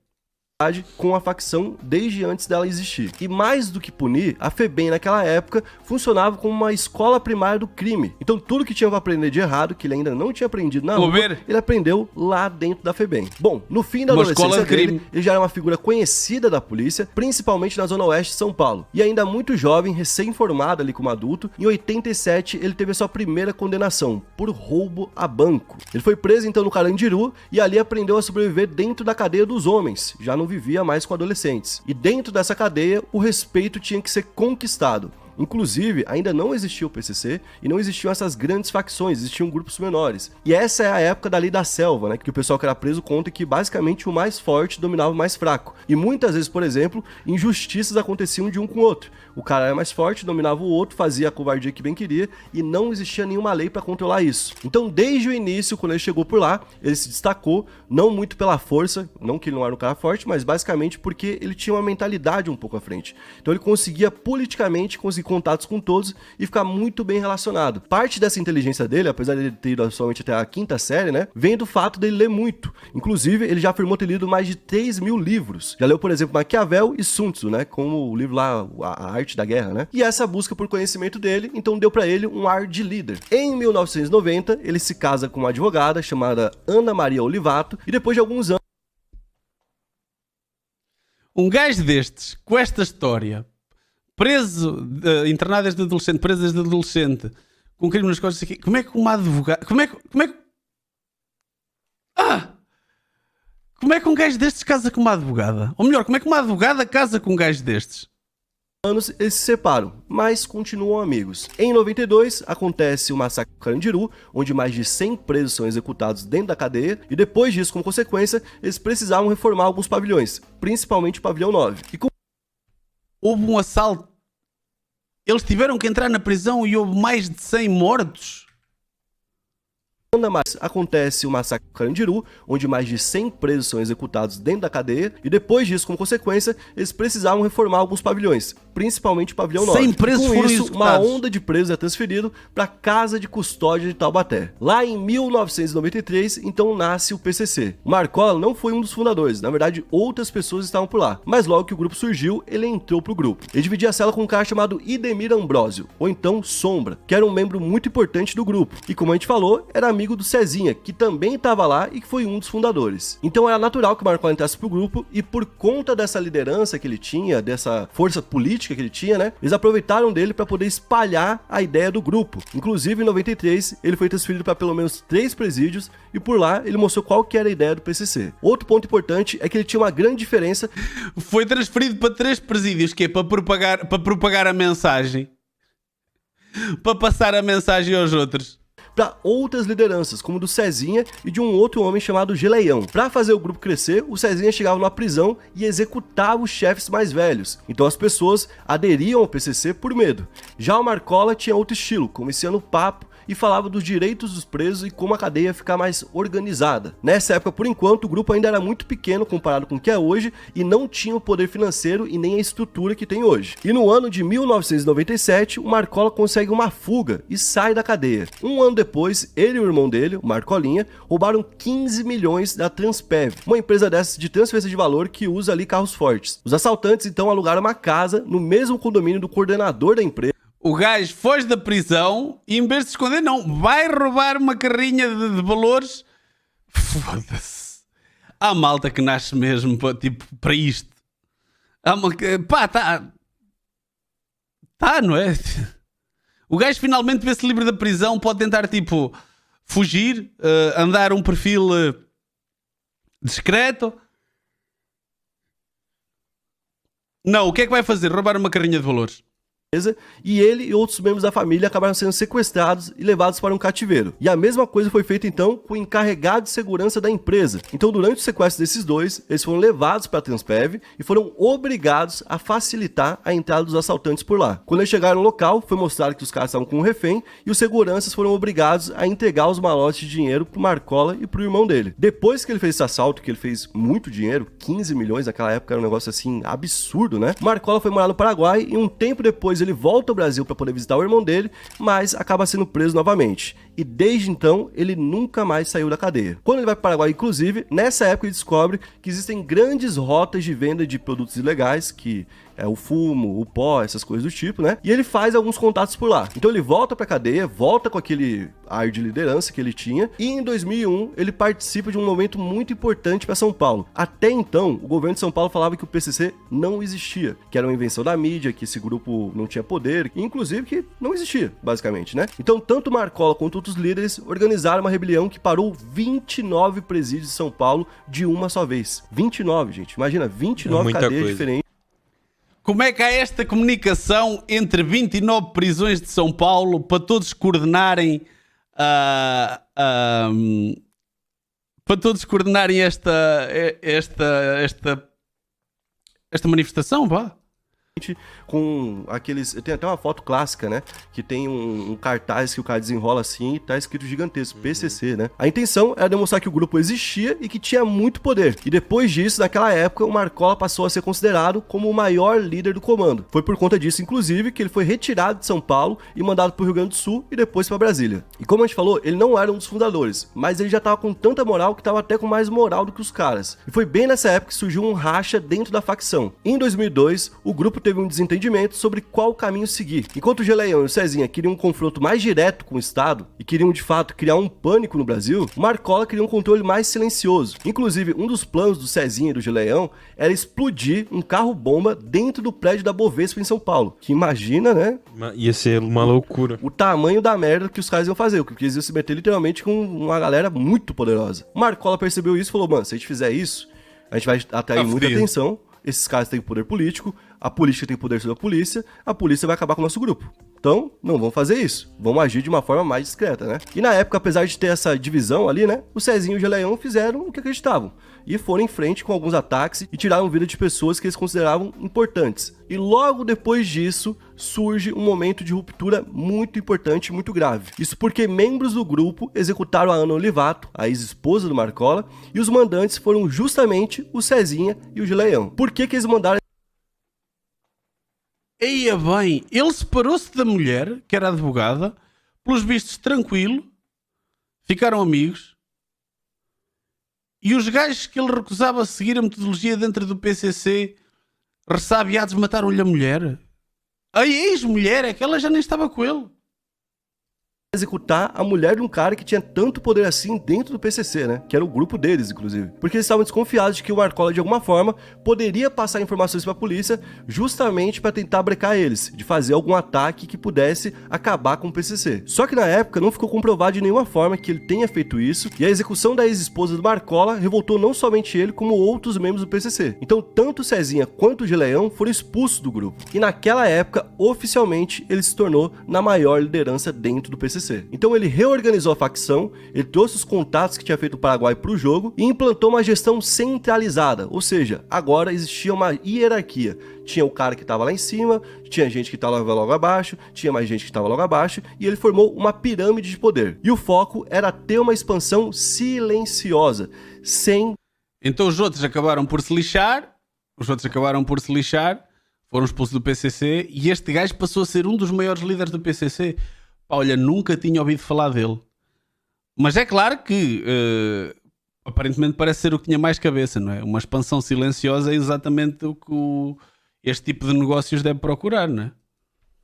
Com a facção desde antes dela existir. E mais do que punir, a FEBEM naquela época funcionava como uma escola primária do crime. Então tudo que tinha para aprender de errado, que ele ainda não tinha aprendido na rua, ele aprendeu lá dentro da FEBEM. Bom, no fim da adolescência dele, ele já era uma figura conhecida da polícia, principalmente na zona oeste de São Paulo. E ainda muito jovem, recém-formado ali como adulto, em 87 ele teve a sua primeira condenação, por roubo a banco. Ele foi preso então no Carandiru e ali aprendeu a sobreviver dentro da cadeia dos homens, já não vivia mais com adolescentes. E dentro dessa cadeia, o respeito tinha que ser conquistado. Inclusive, ainda não existia o PCC e não existiam essas grandes facções, existiam grupos menores. E essa é a época da Lei da Selva, né, que o pessoal que era preso conta que basicamente o mais forte dominava o mais fraco. E muitas vezes, por exemplo, injustiças aconteciam de um com o outro. O cara era mais forte, dominava o outro, fazia a covardia que bem queria e não existia nenhuma lei para controlar isso. Então, desde o início, quando ele chegou por lá, ele se destacou, não muito pela força, não que ele não era um cara forte, mas basicamente porque ele tinha uma mentalidade um pouco à frente. Então ele conseguia politicamente conseguir conseguir contatos com todos e ficar muito bem relacionado. Parte dessa inteligência dele, apesar de ele ter ido somente até a 5ª série, né, vem do fato dele ler muito. Inclusive, ele já afirmou ter lido mais de 3.000 livros. Já leu, por exemplo, Maquiavel e Sun Tzu, né, como o livro lá, A Arte da Guerra, né? E essa busca por conhecimento dele, então deu pra ele um ar de líder. Em 1990, ele se casa com uma advogada chamada Ana Maria Olivato e depois de alguns anos Um gajo destes, com esta história, preso, internado desde adolescente, preso desde adolescente, com crime nas costas, aqui, como é que uma advogada... Como é que um gajo destes casa com uma advogada? Ou melhor, como é que uma advogada casa com um gajo destes? eles se separam, mas continuam amigos. Em 92, acontece o massacre do Carandiru, onde mais de 100 presos são executados dentro da cadeia, e depois disso, como consequência, eles precisavam reformar alguns pavilhões, principalmente o pavilhão 9. Houve um assalto. Eles tiveram que entrar na prisão e houve mais de 100 mortos. Acontece o massacre do Carandiru, onde mais de 100 presos são executados dentro da cadeia, e depois disso, como consequência, eles precisavam reformar alguns pavilhões, principalmente o pavilhão 9. 100 presos com foram isso, executados. uma onda de presos é transferido para a Casa de Custódia de Taubaté. Lá em 1993, então nasce o PCC. O Marcola não foi um dos fundadores, na verdade outras pessoas estavam por lá, mas logo que o grupo surgiu, ele entrou pro grupo. Ele dividia a cela com um cara chamado Idemir Ambrósio, ou então Sombra, que era um membro muito importante do grupo, e como a gente falou, era amigo do Cezinha, que também estava lá e que foi um dos fundadores. Então era natural que o Marcola entrasse pro grupo, e por conta dessa liderança que ele tinha, dessa força política que ele tinha, né, eles aproveitaram dele para poder espalhar a ideia do grupo. Inclusive, em 93, ele foi transferido para pelo menos 3 presídios, e por lá ele mostrou qual que era a ideia do PCC. Outro ponto importante é que ele tinha uma grande diferença. Foi transferido para 3 presídios, que é para propagar a mensagem. Para passar a mensagem aos outros. Para outras lideranças, como do Cezinha e de um outro homem chamado Geleião. Para fazer o grupo crescer, o Cezinha chegava numa prisão e executava os chefes mais velhos. Então as pessoas aderiam ao PCC por medo. Já o Marcola tinha outro estilo, começando o papo e falava dos direitos dos presos e como a cadeia ia ficar mais organizada. Nessa época, por enquanto, o grupo ainda era muito pequeno comparado com o que é hoje e não tinha o poder financeiro e nem a estrutura que tem hoje. E no ano de 1997, o Marcola consegue uma fuga e sai da cadeia. Um ano depois, ele e o irmão dele, o Marcolinha, roubaram 15 milhões da Transpev, uma empresa dessas de transferência de valor que usa ali carros fortes. Os assaltantes então alugaram uma casa no mesmo condomínio do coordenador da empresa. O gajo foge da prisão e em vez de se esconder, não, vai roubar uma carrinha de valores. Foda-se. Há malta que nasce mesmo para isto. Pá, tá, não é? O gajo finalmente vê-se livre da prisão, pode tentar, tipo, fugir, andar um perfil discreto. Não, o que é que vai fazer? Roubar uma carrinha de valores. E ele e outros membros da família acabaram sendo sequestrados e levados para um cativeiro. E a mesma coisa foi feita então com o encarregado de segurança da empresa. Então durante o sequestro desses dois, eles foram levados para a Transpev e foram obrigados a facilitar a entrada dos assaltantes por lá. Quando eles chegaram no local, foi mostrado que os caras estavam com um refém e os seguranças foram obrigados a entregar os malotes de dinheiro pro Marcola e pro irmão dele. Depois que ele fez esse assalto, que ele fez muito dinheiro, 15 milhões naquela época, era um negócio assim absurdo, né? Marcola foi morar no Paraguai e um tempo depois ele volta ao Brasil para poder visitar o irmão dele, mas acaba sendo preso novamente. E desde então, ele nunca mais saiu da cadeia. Quando ele vai para o Paraguai, inclusive, nessa época ele descobre que existem grandes rotas de venda de produtos ilegais, que é o fumo, o pó, essas coisas do tipo, né? E ele faz alguns contatos por lá. Então ele volta pra cadeia, volta com aquele ar de liderança que ele tinha, e em 2001 ele participa de um momento muito importante para São Paulo. Até então, o governo de São Paulo falava que o PCC não existia, que era uma invenção da mídia, que esse grupo não tinha poder, e inclusive que não existia, basicamente, né? Então tanto Marcola quanto outros líderes organizaram uma rebelião que parou 29 presídios de São Paulo de uma só vez. 29, gente. Imagina, 29 cadeias diferentes. Como é que há esta comunicação entre 29 prisões de São Paulo para todos coordenarem esta manifestação, pá? com aqueles... Tem até uma foto clássica, né? Que tem um cartaz que o cara desenrola assim e tá escrito gigantesco, PCC, né? A intenção era demonstrar que o grupo existia e que tinha muito poder. E depois disso, naquela época, o Marcola passou a ser considerado como o maior líder do comando. Foi por conta disso, inclusive, que ele foi retirado de São Paulo e mandado pro Rio Grande do Sul e depois pra Brasília. E como a gente falou, ele não era um dos fundadores, mas ele já tava com tanta moral que tava até com mais moral do que os caras. E foi bem nessa época que surgiu um racha dentro da facção. Em 2002, o grupo teve um desentendimento sobre qual caminho seguir. Enquanto o Geleião e o Cezinha queriam um confronto mais direto com o Estado e queriam de fato criar um pânico no Brasil, o Marcola queria um controle mais silencioso. Inclusive, um dos planos do Cezinha e do Geleião era explodir um carro-bomba dentro do prédio da Bovespa em São Paulo. Que imagina, né? Ia ser uma loucura. O tamanho da merda que os caras iam fazer, porque eles iam se meter literalmente com uma galera muito poderosa. O Marcola percebeu isso e falou, mano, se a gente fizer isso, a gente vai atrair muita atenção, esses caras têm poder político, a política tem poder sobre a polícia vai acabar com o nosso grupo. Então, não vamos fazer isso. Vamos agir de uma forma mais discreta, né? E na época, apesar de ter essa divisão ali, né? O Cezinho e o Geleião fizeram o que acreditavam. E foram em frente com alguns ataques e tiraram vida de pessoas que eles consideravam importantes. E logo depois disso, surge um momento de ruptura muito importante e muito grave. Isso porque membros do grupo executaram a Ana Olivato, a ex-esposa do Marcola, e os mandantes foram justamente o Cezinha e o Geleião. Por que eles mandaram? Eia bem, ele separou-se da mulher, que era advogada, pelos vistos tranquilo, ficaram amigos, e os gajos que ele recusava seguir a metodologia dentro do PCC, ressabiados, mataram-lhe a mulher. A ex-mulher, é que ela já nem estava com ele. Executar a mulher de um cara que tinha tanto poder assim dentro do PCC, né? Que era o grupo deles, inclusive. Porque eles estavam desconfiados de que o Marcola, de alguma forma, poderia passar informações pra polícia justamente para tentar brecar eles, de fazer algum ataque que pudesse acabar com o PCC. Só que na época não ficou comprovado de nenhuma forma que ele tenha feito isso, e a execução da ex-esposa do Marcola revoltou não somente ele, como outros membros do PCC. Então, tanto o Cezinha quanto o Geleião foram expulsos do grupo. E naquela época, oficialmente, ele se tornou na maior liderança dentro do PCC. Então ele reorganizou a facção, ele trouxe os contatos que tinha feito o Paraguai para o jogo e implantou uma gestão centralizada, ou seja, agora existia uma hierarquia. Tinha o cara que estava lá em cima, tinha gente que estava logo abaixo, tinha mais gente que estava logo abaixo, e ele formou uma pirâmide de poder. E o foco era ter uma expansão silenciosa, sem... Então os outros acabaram por se lixar, foram expulsos do PCC, e este gajo passou a ser um dos maiores líderes do PCC. Olha, nunca tinha ouvido falar dele. Mas é claro que aparentemente parece ser o que tinha mais cabeça, não é? Uma expansão silenciosa é exatamente o que este tipo de negócios deve procurar, não é?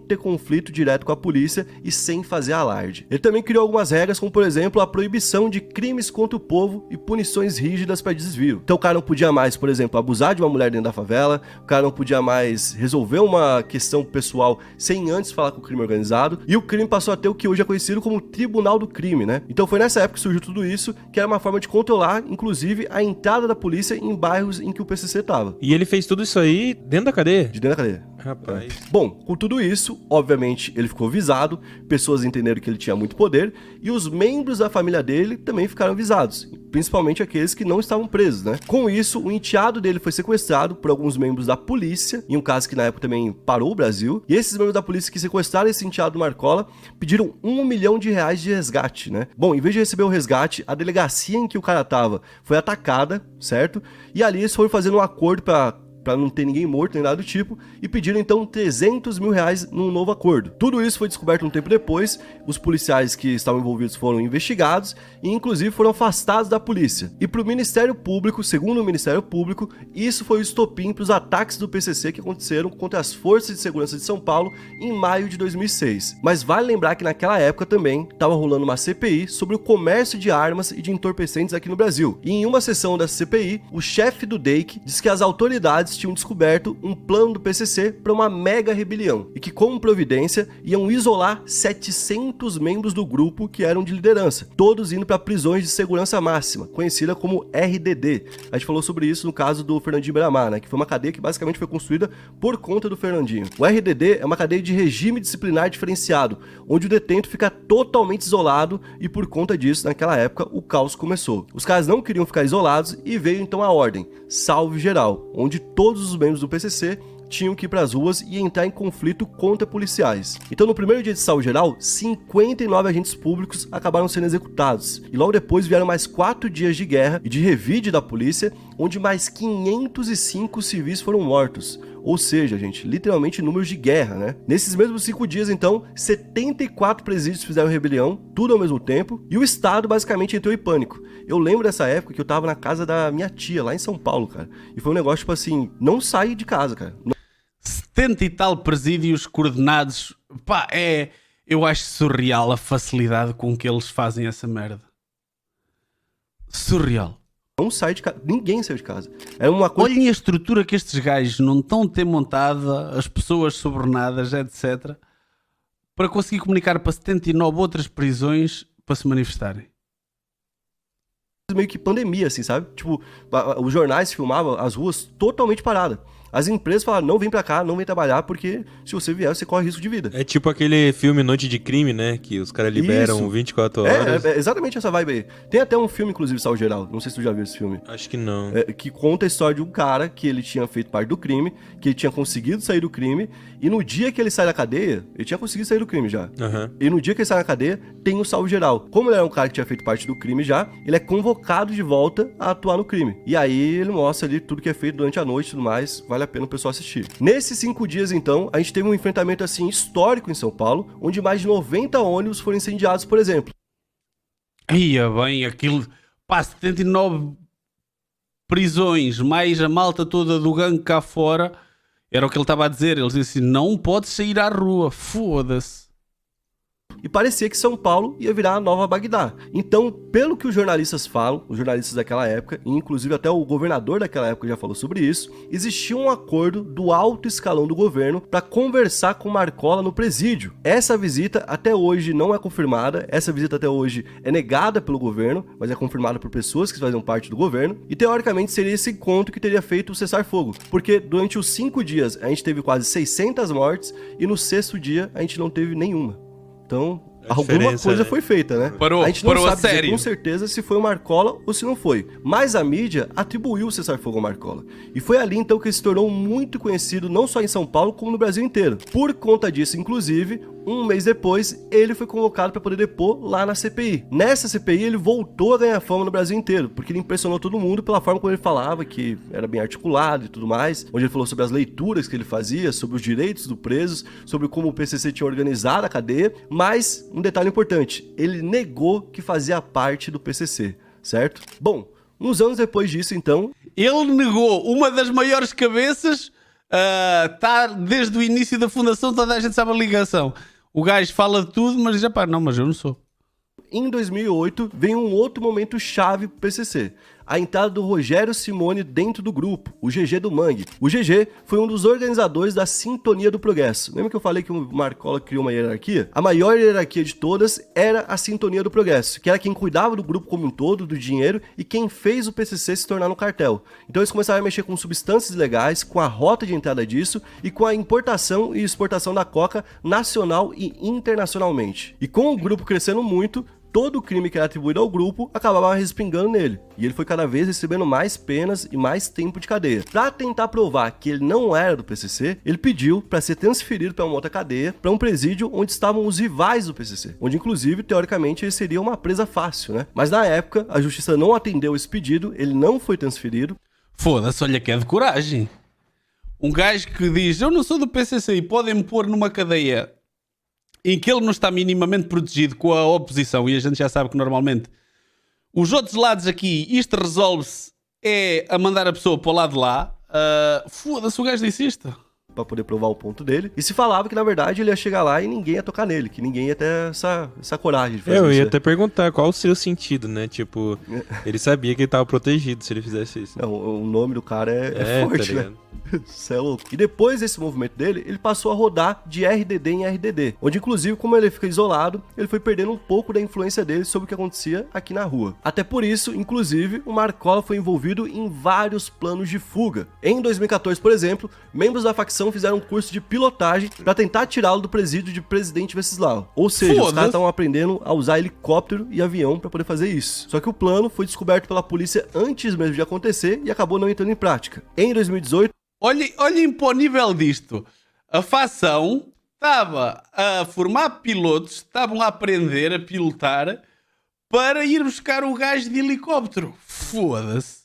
Ter conflito direto com a polícia e sem fazer alarde. Ele também criou algumas regras, como por exemplo a proibição de crimes contra o povo e punições rígidas para desvio. Então o cara não podia mais, por exemplo, abusar de uma mulher dentro da favela, o cara não podia mais resolver uma questão pessoal sem antes falar com o crime organizado, e o crime passou a ter o que hoje é conhecido como Tribunal do Crime, né? Então foi nessa época que surgiu tudo isso, que era uma forma de controlar, inclusive, a entrada da polícia em bairros em que o PCC tava. E ele fez tudo isso aí dentro da cadeia? De dentro da cadeia. Rapaz. Bom, com tudo isso, obviamente, ele ficou visado, pessoas entenderam que ele tinha muito poder, e os membros da família dele também ficaram visados, principalmente aqueles que não estavam presos, né? Com isso, o enteado dele foi sequestrado por alguns membros da polícia, em um caso que na época também parou o Brasil, e esses membros da polícia que sequestraram esse enteado do Marcola pediram R$1 milhão de resgate, né? Bom, em vez de receber o resgate, a delegacia em que o cara tava foi atacada, certo? E ali eles foram fazendo um acordo para não ter ninguém morto nem nada do tipo, e pediram então R$300 mil num novo acordo. Tudo isso foi descoberto um tempo depois, os policiais que estavam envolvidos foram investigados e inclusive foram afastados da polícia. E para o Ministério Público, segundo o Ministério Público, isso foi o estopim para os ataques do PCC que aconteceram contra as Forças de Segurança de São Paulo em maio de 2006. Mas vale lembrar que naquela época também estava rolando uma CPI sobre o comércio de armas e de entorpecentes aqui no Brasil. E em uma sessão dessa CPI, o chefe do DEIC disse que as autoridades tinham descoberto um plano do PCC para uma mega rebelião e que, como providência, iam isolar 700 membros do grupo que eram de liderança, todos indo para prisões de segurança máxima, conhecida como RDD. A gente falou sobre isso no caso do Fernandinho Beiramar, né, que foi uma cadeia que basicamente foi construída por conta do Fernandinho. O RDD é uma cadeia de regime disciplinar diferenciado, onde o detento fica totalmente isolado e por conta disso, naquela época, o caos começou. Os caras não queriam ficar isolados e veio então a ordem, salve geral, onde todos os membros do PCC tinham que ir para as ruas e entrar em conflito contra policiais. Então, no primeiro dia de salvo geral, 59 agentes públicos acabaram sendo executados. E logo depois vieram mais 4 dias de guerra e de revide da polícia, onde mais 505 civis foram mortos. Ou seja, gente, literalmente números de guerra, né? Nesses mesmos 5 dias, então, 74 presídios fizeram rebelião, tudo ao mesmo tempo, e o Estado basicamente entrou em pânico. Eu lembro dessa época que eu tava na casa da minha tia, lá em São Paulo, cara. E foi um negócio, tipo assim, não sai de casa, cara. 70 e tal presídios coordenados. Pá, eu acho surreal a facilidade com que eles fazem essa merda. Surreal. Não sai de casa, ninguém saiu de casa. Era uma coisa... Olhem a estrutura que estes gajos não estão a ter montada, as pessoas sobornadas, etc., para conseguir comunicar para 79 outras prisões para se manifestarem. Meio que pandemia, assim, sabe? Tipo, os jornais filmavam as ruas totalmente paradas. As empresas falaram, não vem pra cá, não vem trabalhar, porque se você vier, você corre risco de vida. É tipo aquele filme Noite de Crime, né? Que os caras liberam Isso. 24 horas. É exatamente essa vibe aí. Tem até um filme, inclusive, Salvo Geral. Não sei se tu já viu esse filme. Acho que não. Que conta a história de um cara que ele tinha feito parte do crime, que ele tinha conseguido sair do crime, e no dia que ele sai da cadeia, ele tinha conseguido sair do crime já. Uhum. E no dia que ele sai da cadeia, tem o Salvo Geral. Como ele era um cara que tinha feito parte do crime já, ele é convocado de volta a atuar no crime. E aí ele mostra ali tudo que é feito durante a noite e tudo mais. Vale a pena o pessoal assistir. Nesses 5 dias, então, a gente teve um enfrentamento assim histórico em São Paulo, onde mais de 90 ônibus foram incendiados, por exemplo. Ia bem, aquilo... Pá, 79 prisões, mais a malta toda do gangue cá fora, era o que ele estava a dizer. Ele dizia assim, não pode sair à rua, foda-se. E parecia que São Paulo ia virar a nova Bagdá. Então, pelo que os jornalistas falam, os jornalistas daquela época, e inclusive até o governador daquela época já falou sobre isso, existia um acordo do alto escalão do governo para conversar com Marcola no presídio. Essa visita até hoje não é confirmada, essa visita até hoje é negada pelo governo, mas é confirmada por pessoas que fazem parte do governo, e teoricamente seria esse encontro que teria feito o cessar-fogo, porque durante os 5 dias a gente teve quase 600 mortes, e no 6º dia a gente não teve nenhuma. Então, alguma coisa foi feita, né? Parou, a gente não sabe dizer sério. com certeza se foi o Marcola ou se não foi. Mas a mídia atribuiu o cessar-fogo ao Marcola. E foi ali, então, que ele se tornou muito conhecido, não só em São Paulo, como no Brasil inteiro. Por conta disso, inclusive, um mês depois, ele foi convocado para poder depor lá na CPI. Nessa CPI, ele voltou a ganhar fama no Brasil inteiro, porque ele impressionou todo mundo pela forma como ele falava, que era bem articulado e tudo mais, onde ele falou sobre as leituras que ele fazia, sobre os direitos dos presos, sobre como o PCC tinha organizado a cadeia, mas um detalhe importante, ele negou que fazia parte do PCC, certo? Bom, uns anos depois disso, então... Ele negou uma das maiores cabeças, tá desde o início da fundação, toda a gente sabe a ligação. O gajo fala de tudo, mas diz, pá, não, mas eu não sou. Em 2008, vem um outro momento chave pro PCC. A entrada do Rogério Simone dentro do grupo, o GG do Mangue. O GG foi um dos organizadores da Sintonia do Progresso. Lembra que eu falei que o Marcola criou uma hierarquia? A maior hierarquia de todas era a Sintonia do Progresso, que era quem cuidava do grupo como um todo, do dinheiro, e quem fez o PCC se tornar um cartel. Então eles começaram a mexer com substâncias ilegais, com a rota de entrada disso, e com a importação e exportação da coca nacional e internacionalmente. E com o grupo crescendo muito, todo o crime que era atribuído ao grupo acabava respingando nele, e ele foi cada vez recebendo mais penas e mais tempo de cadeia. Para tentar provar que ele não era do PCC, ele pediu para ser transferido para uma outra cadeia, para um presídio onde estavam os rivais do PCC, onde inclusive, teoricamente, ele seria uma presa fácil, né? Mas na época, a justiça não atendeu esse pedido, ele não foi transferido. Foda-se, olha que é de coragem. Um gajo que diz, eu não sou do PCC e podem-me pôr numa cadeia em que ele não está minimamente protegido com a oposição, e a gente já sabe que normalmente os outros lados aqui, isto resolve-se a mandar a pessoa para o lado de lá. Foda-se, o gajo disse isto. Para poder provar o ponto dele. E se falava que, na verdade, ele ia chegar lá e ninguém ia tocar nele, que ninguém ia ter essa coragem de fazer isso. Eu ia até perguntar qual seria o sentido, né? Tipo, ele sabia que ele estava protegido se ele fizesse isso. Não, o nome do cara é forte, tá né? Isso é louco. E depois desse movimento dele, ele passou a rodar de RDD em RDD, onde, inclusive, como ele fica isolado, ele foi perdendo um pouco da influência dele sobre o que acontecia aqui na rua. Até por isso, inclusive, o Marcola foi envolvido em vários planos de fuga. Em 2014, por exemplo, membros da facção fizeram um curso de pilotagem para tentar tirá-lo do presídio de Presidente Venceslau. Ou seja, os caras estavam aprendendo a usar helicóptero e avião para poder fazer isso. Só que o plano foi descoberto pela polícia antes mesmo de acontecer e acabou não entrando em prática. Em 2018, Olhem para o nível disto. A facção estava a formar pilotos, estavam a aprender a pilotar para ir buscar o gajo de helicóptero. Foda-se.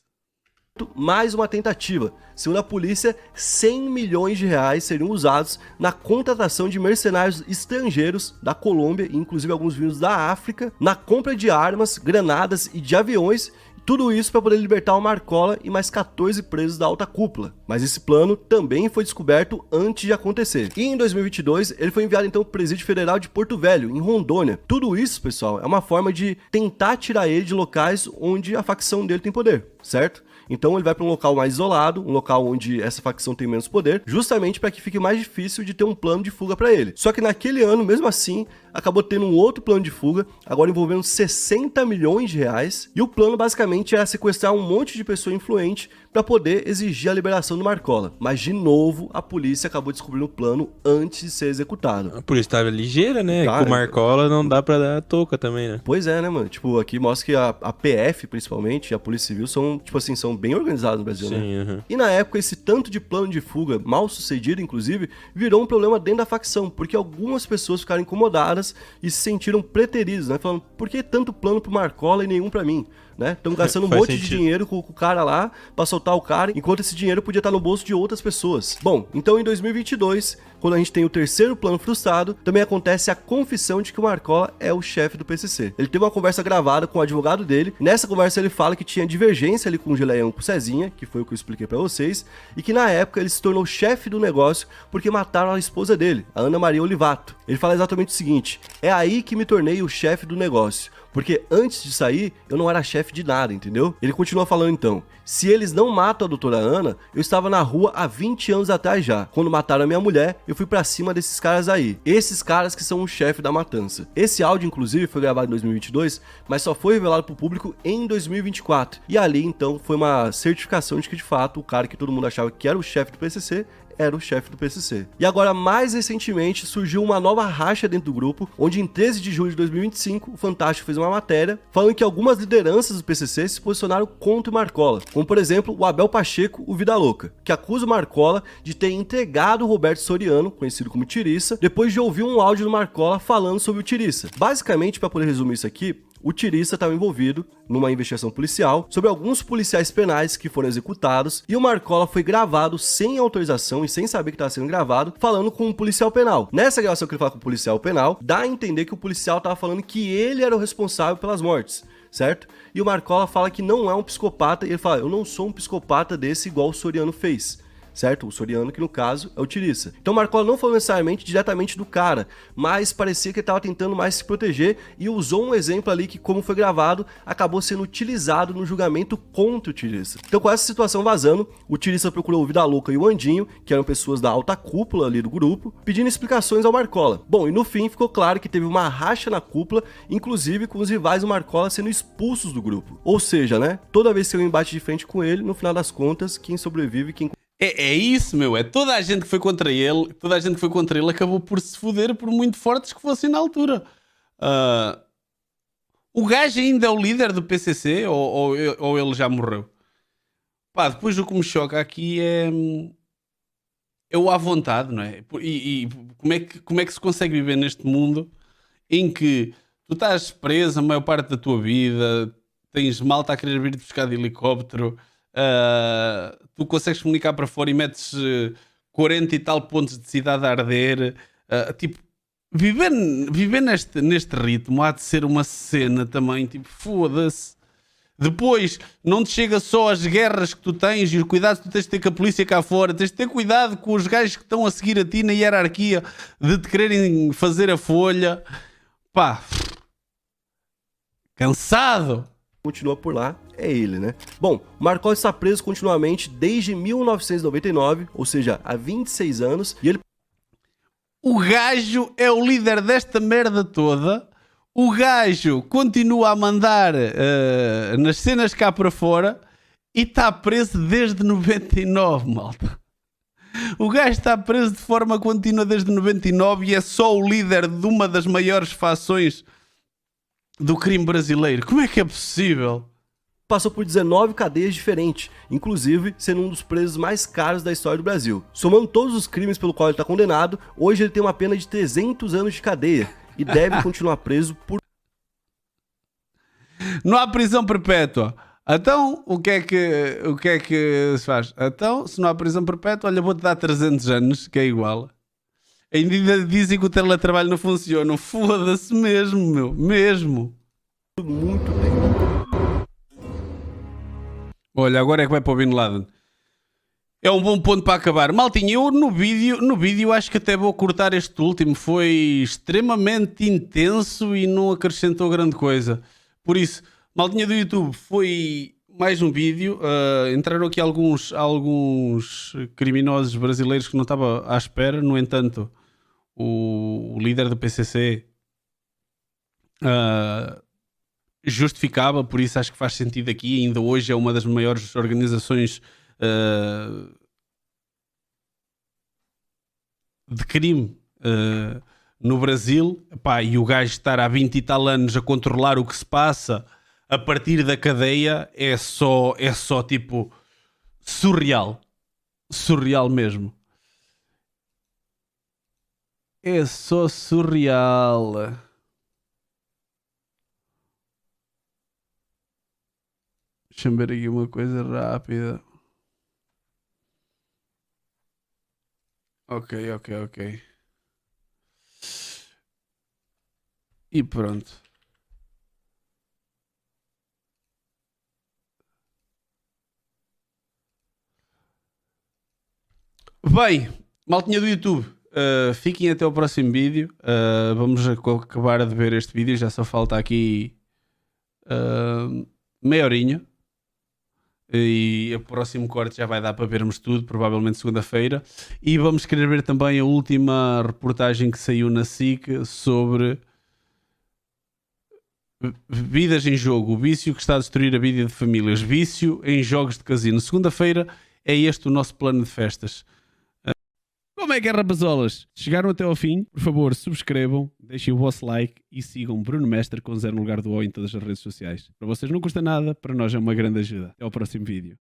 Mais uma tentativa. Segundo a polícia, 100 milhões de reais seriam usados na contratação de mercenários estrangeiros da Colômbia, inclusive alguns vindos da África, na compra de armas, granadas e de aviões. Tudo isso para poder libertar o Marcola e mais 14 presos da alta cúpula. Mas esse plano também foi descoberto antes de acontecer. E em 2022, ele foi enviado então para o Presídio Federal de Porto Velho, em Rondônia. Tudo isso, pessoal, é uma forma de tentar tirar ele de locais onde a facção dele tem poder, certo? Então ele vai para um local mais isolado, um local onde essa facção tem menos poder, justamente para que fique mais difícil de ter um plano de fuga para ele. Só que naquele ano, mesmo assim, acabou tendo um outro plano de fuga, agora envolvendo 60 milhões de reais, e o plano basicamente era sequestrar um monte de pessoa influente para poder exigir a liberação do Marcola. Mas de novo, a polícia acabou descobrindo o plano antes de ser executado. A polícia tava ligeira, né? Cara, com o Marcola não dá pra dar a touca também, né? Pois é, né, mano? Tipo, aqui mostra que a PF, principalmente, e a Polícia Civil são, tipo assim, são bem organizados no Brasil, né? Sim, E na época, esse tanto de plano de fuga, mal sucedido, inclusive, virou um problema dentro da facção, porque algumas pessoas ficaram incomodadas e se sentiram preteridos, né? Falando, por que tanto plano pro Marcola e nenhum pra mim? Né? Estão gastando um Faz monte de sentido. dinheiro com o cara lá pra soltar o cara, enquanto esse dinheiro podia estar no bolso de outras pessoas. Bom, então em 2022, quando a gente tem o terceiro plano frustrado, também acontece a confissão de que o Marcola é o chefe do PCC. Ele teve uma conversa gravada com o advogado dele. Nessa conversa ele fala que tinha divergência ali com o Geleião e com o Cezinha, que foi o que eu expliquei pra vocês, e que na época ele se tornou chefe do negócio porque mataram a esposa dele, a Ana Maria Olivato. Ele fala exatamente o seguinte: é aí que me tornei o chefe do negócio. Porque antes de sair, eu não era chefe de nada, entendeu? Ele continua falando então: se eles não matam a doutora Ana, eu estava na rua há 20 anos atrás já. Quando mataram a minha mulher, eu fui pra cima desses caras aí. Esses caras que são o chefe da matança. Esse áudio, inclusive, foi gravado em 2022, mas só foi revelado pro público em 2024. E ali, então, foi uma certificação de que, de fato, o cara que todo mundo achava que era o chefe do PCC era o chefe do PCC. E agora, mais recentemente, surgiu uma nova racha dentro do grupo, onde em 13 de julho de 2025, o Fantástico fez uma matéria falando que algumas lideranças do PCC se posicionaram contra o Marcola, como por exemplo o Abel Pacheco, o Vida Louca, que acusa o Marcola de ter entregado o Roberto Soriano, conhecido como Tiriça, depois de ouvir um áudio do Marcola falando sobre o Tiriça. Basicamente, para poder resumir isso aqui, o Tiriça estava envolvido numa investigação policial sobre alguns policiais penais que foram executados, e o Marcola foi gravado sem autorização e sem saber que estava sendo gravado, falando com um policial penal. Nessa gravação que ele fala com o policial penal, dá a entender que o policial estava falando que ele era o responsável pelas mortes, certo? E o Marcola fala que não é um psicopata, e ele fala: eu não sou um psicopata desse igual o Soriano fez. Certo? O Soriano, que no caso é o Tiriça. Então o Marcola não falou necessariamente diretamente do cara, mas parecia que ele estava tentando mais se proteger e usou um exemplo ali que, como foi gravado, acabou sendo utilizado no julgamento contra o Tiriça. Então, com essa situação vazando, o Tiriça procurou o Vida Louca e o Andinho, que eram pessoas da alta cúpula ali do grupo, pedindo explicações ao Marcola. Bom, e no fim ficou claro que teve uma racha na cúpula, inclusive com os rivais do Marcola sendo expulsos do grupo. Ou seja, né? Toda vez que eu embate de frente com ele, no final das contas, quem sobrevive, quem... É isso, meu. É toda a gente que foi contra ele, acabou por se foder, por muito fortes que fossem na altura. O gajo ainda é o líder do PCC ou ele já morreu? Pá, depois o que me choca aqui é o à vontade, não é? E como é que se consegue viver neste mundo em que tu estás preso a maior parte da tua vida, tens malta a querer vir-te buscar de helicóptero, tu consegues comunicar para fora e metes 40 e tal pontos de cidade a arder. Tipo, viver neste ritmo há de ser uma cena também, tipo, foda-se. Depois, não te chega só as guerras que tu tens e os cuidados que tu tens de ter com a polícia cá fora. Tens de ter cuidado com os gajos que estão a seguir a ti na hierarquia de te quererem fazer a folha. Pá, cansado. Continua por lá, é ele, né? Bom, o Marcola está preso continuamente desde 1999, ou seja, há 26 anos, e ele... O gajo é o líder desta merda toda. O gajo continua a mandar nas cenas cá para fora e está preso desde 99, malta. O gajo está preso de forma contínua desde 99 e é só o líder de uma das maiores fações do crime brasileiro. Como é que é possível? Passou por 19 cadeias diferentes, inclusive sendo um dos presos mais caros da história do Brasil. Somando todos os crimes pelo qual ele está condenado, hoje ele tem uma pena de 300 anos de cadeia e deve continuar preso por... Não há prisão perpétua. Então, o que é que se faz? Então, se não há prisão perpétua, olha, vou-te dar 300 anos, que é igual. Ainda dizem que o teletrabalho não funciona. Foda-se mesmo, meu. Mesmo. muito tempo. Olha, agora é que vai para o Bin Laden. É um bom ponto para acabar. Maltinha, eu no vídeo acho que até vou cortar este último. Foi extremamente intenso e não acrescentou grande coisa. Por isso, maltinha do YouTube, foi mais um vídeo. Entraram aqui alguns criminosos brasileiros que não estava à espera. No entanto, o líder do PCC justificava, por isso acho que faz sentido aqui. Ainda hoje é uma das maiores organizações de crime no Brasil. Epá, e o gajo estar há 20 e tal anos a controlar o que se passa a partir da cadeia é só tipo surreal mesmo, é só surreal. Deixa-me ver aqui uma coisa rápida. Ok. E pronto. Bem, maltinha do YouTube, fiquem até o próximo vídeo. Vamos acabar de ver este vídeo. Já só falta aqui meia horinha. E o próximo corte já vai dar para vermos tudo, provavelmente segunda-feira. E vamos querer ver também a última reportagem que saiu na SIC sobre vidas em jogo, o vício que está a destruir a vida de famílias, vício em jogos de casino. Segunda-feira é este o nosso plano de festas. Como é que é, rapazolas? Chegaram até ao fim? Por favor, subscrevam, deixem o vosso like e sigam Bruno Mestre com 0 no lugar do O em todas as redes sociais. Para vocês não custa nada, para nós é uma grande ajuda. Até ao próximo vídeo.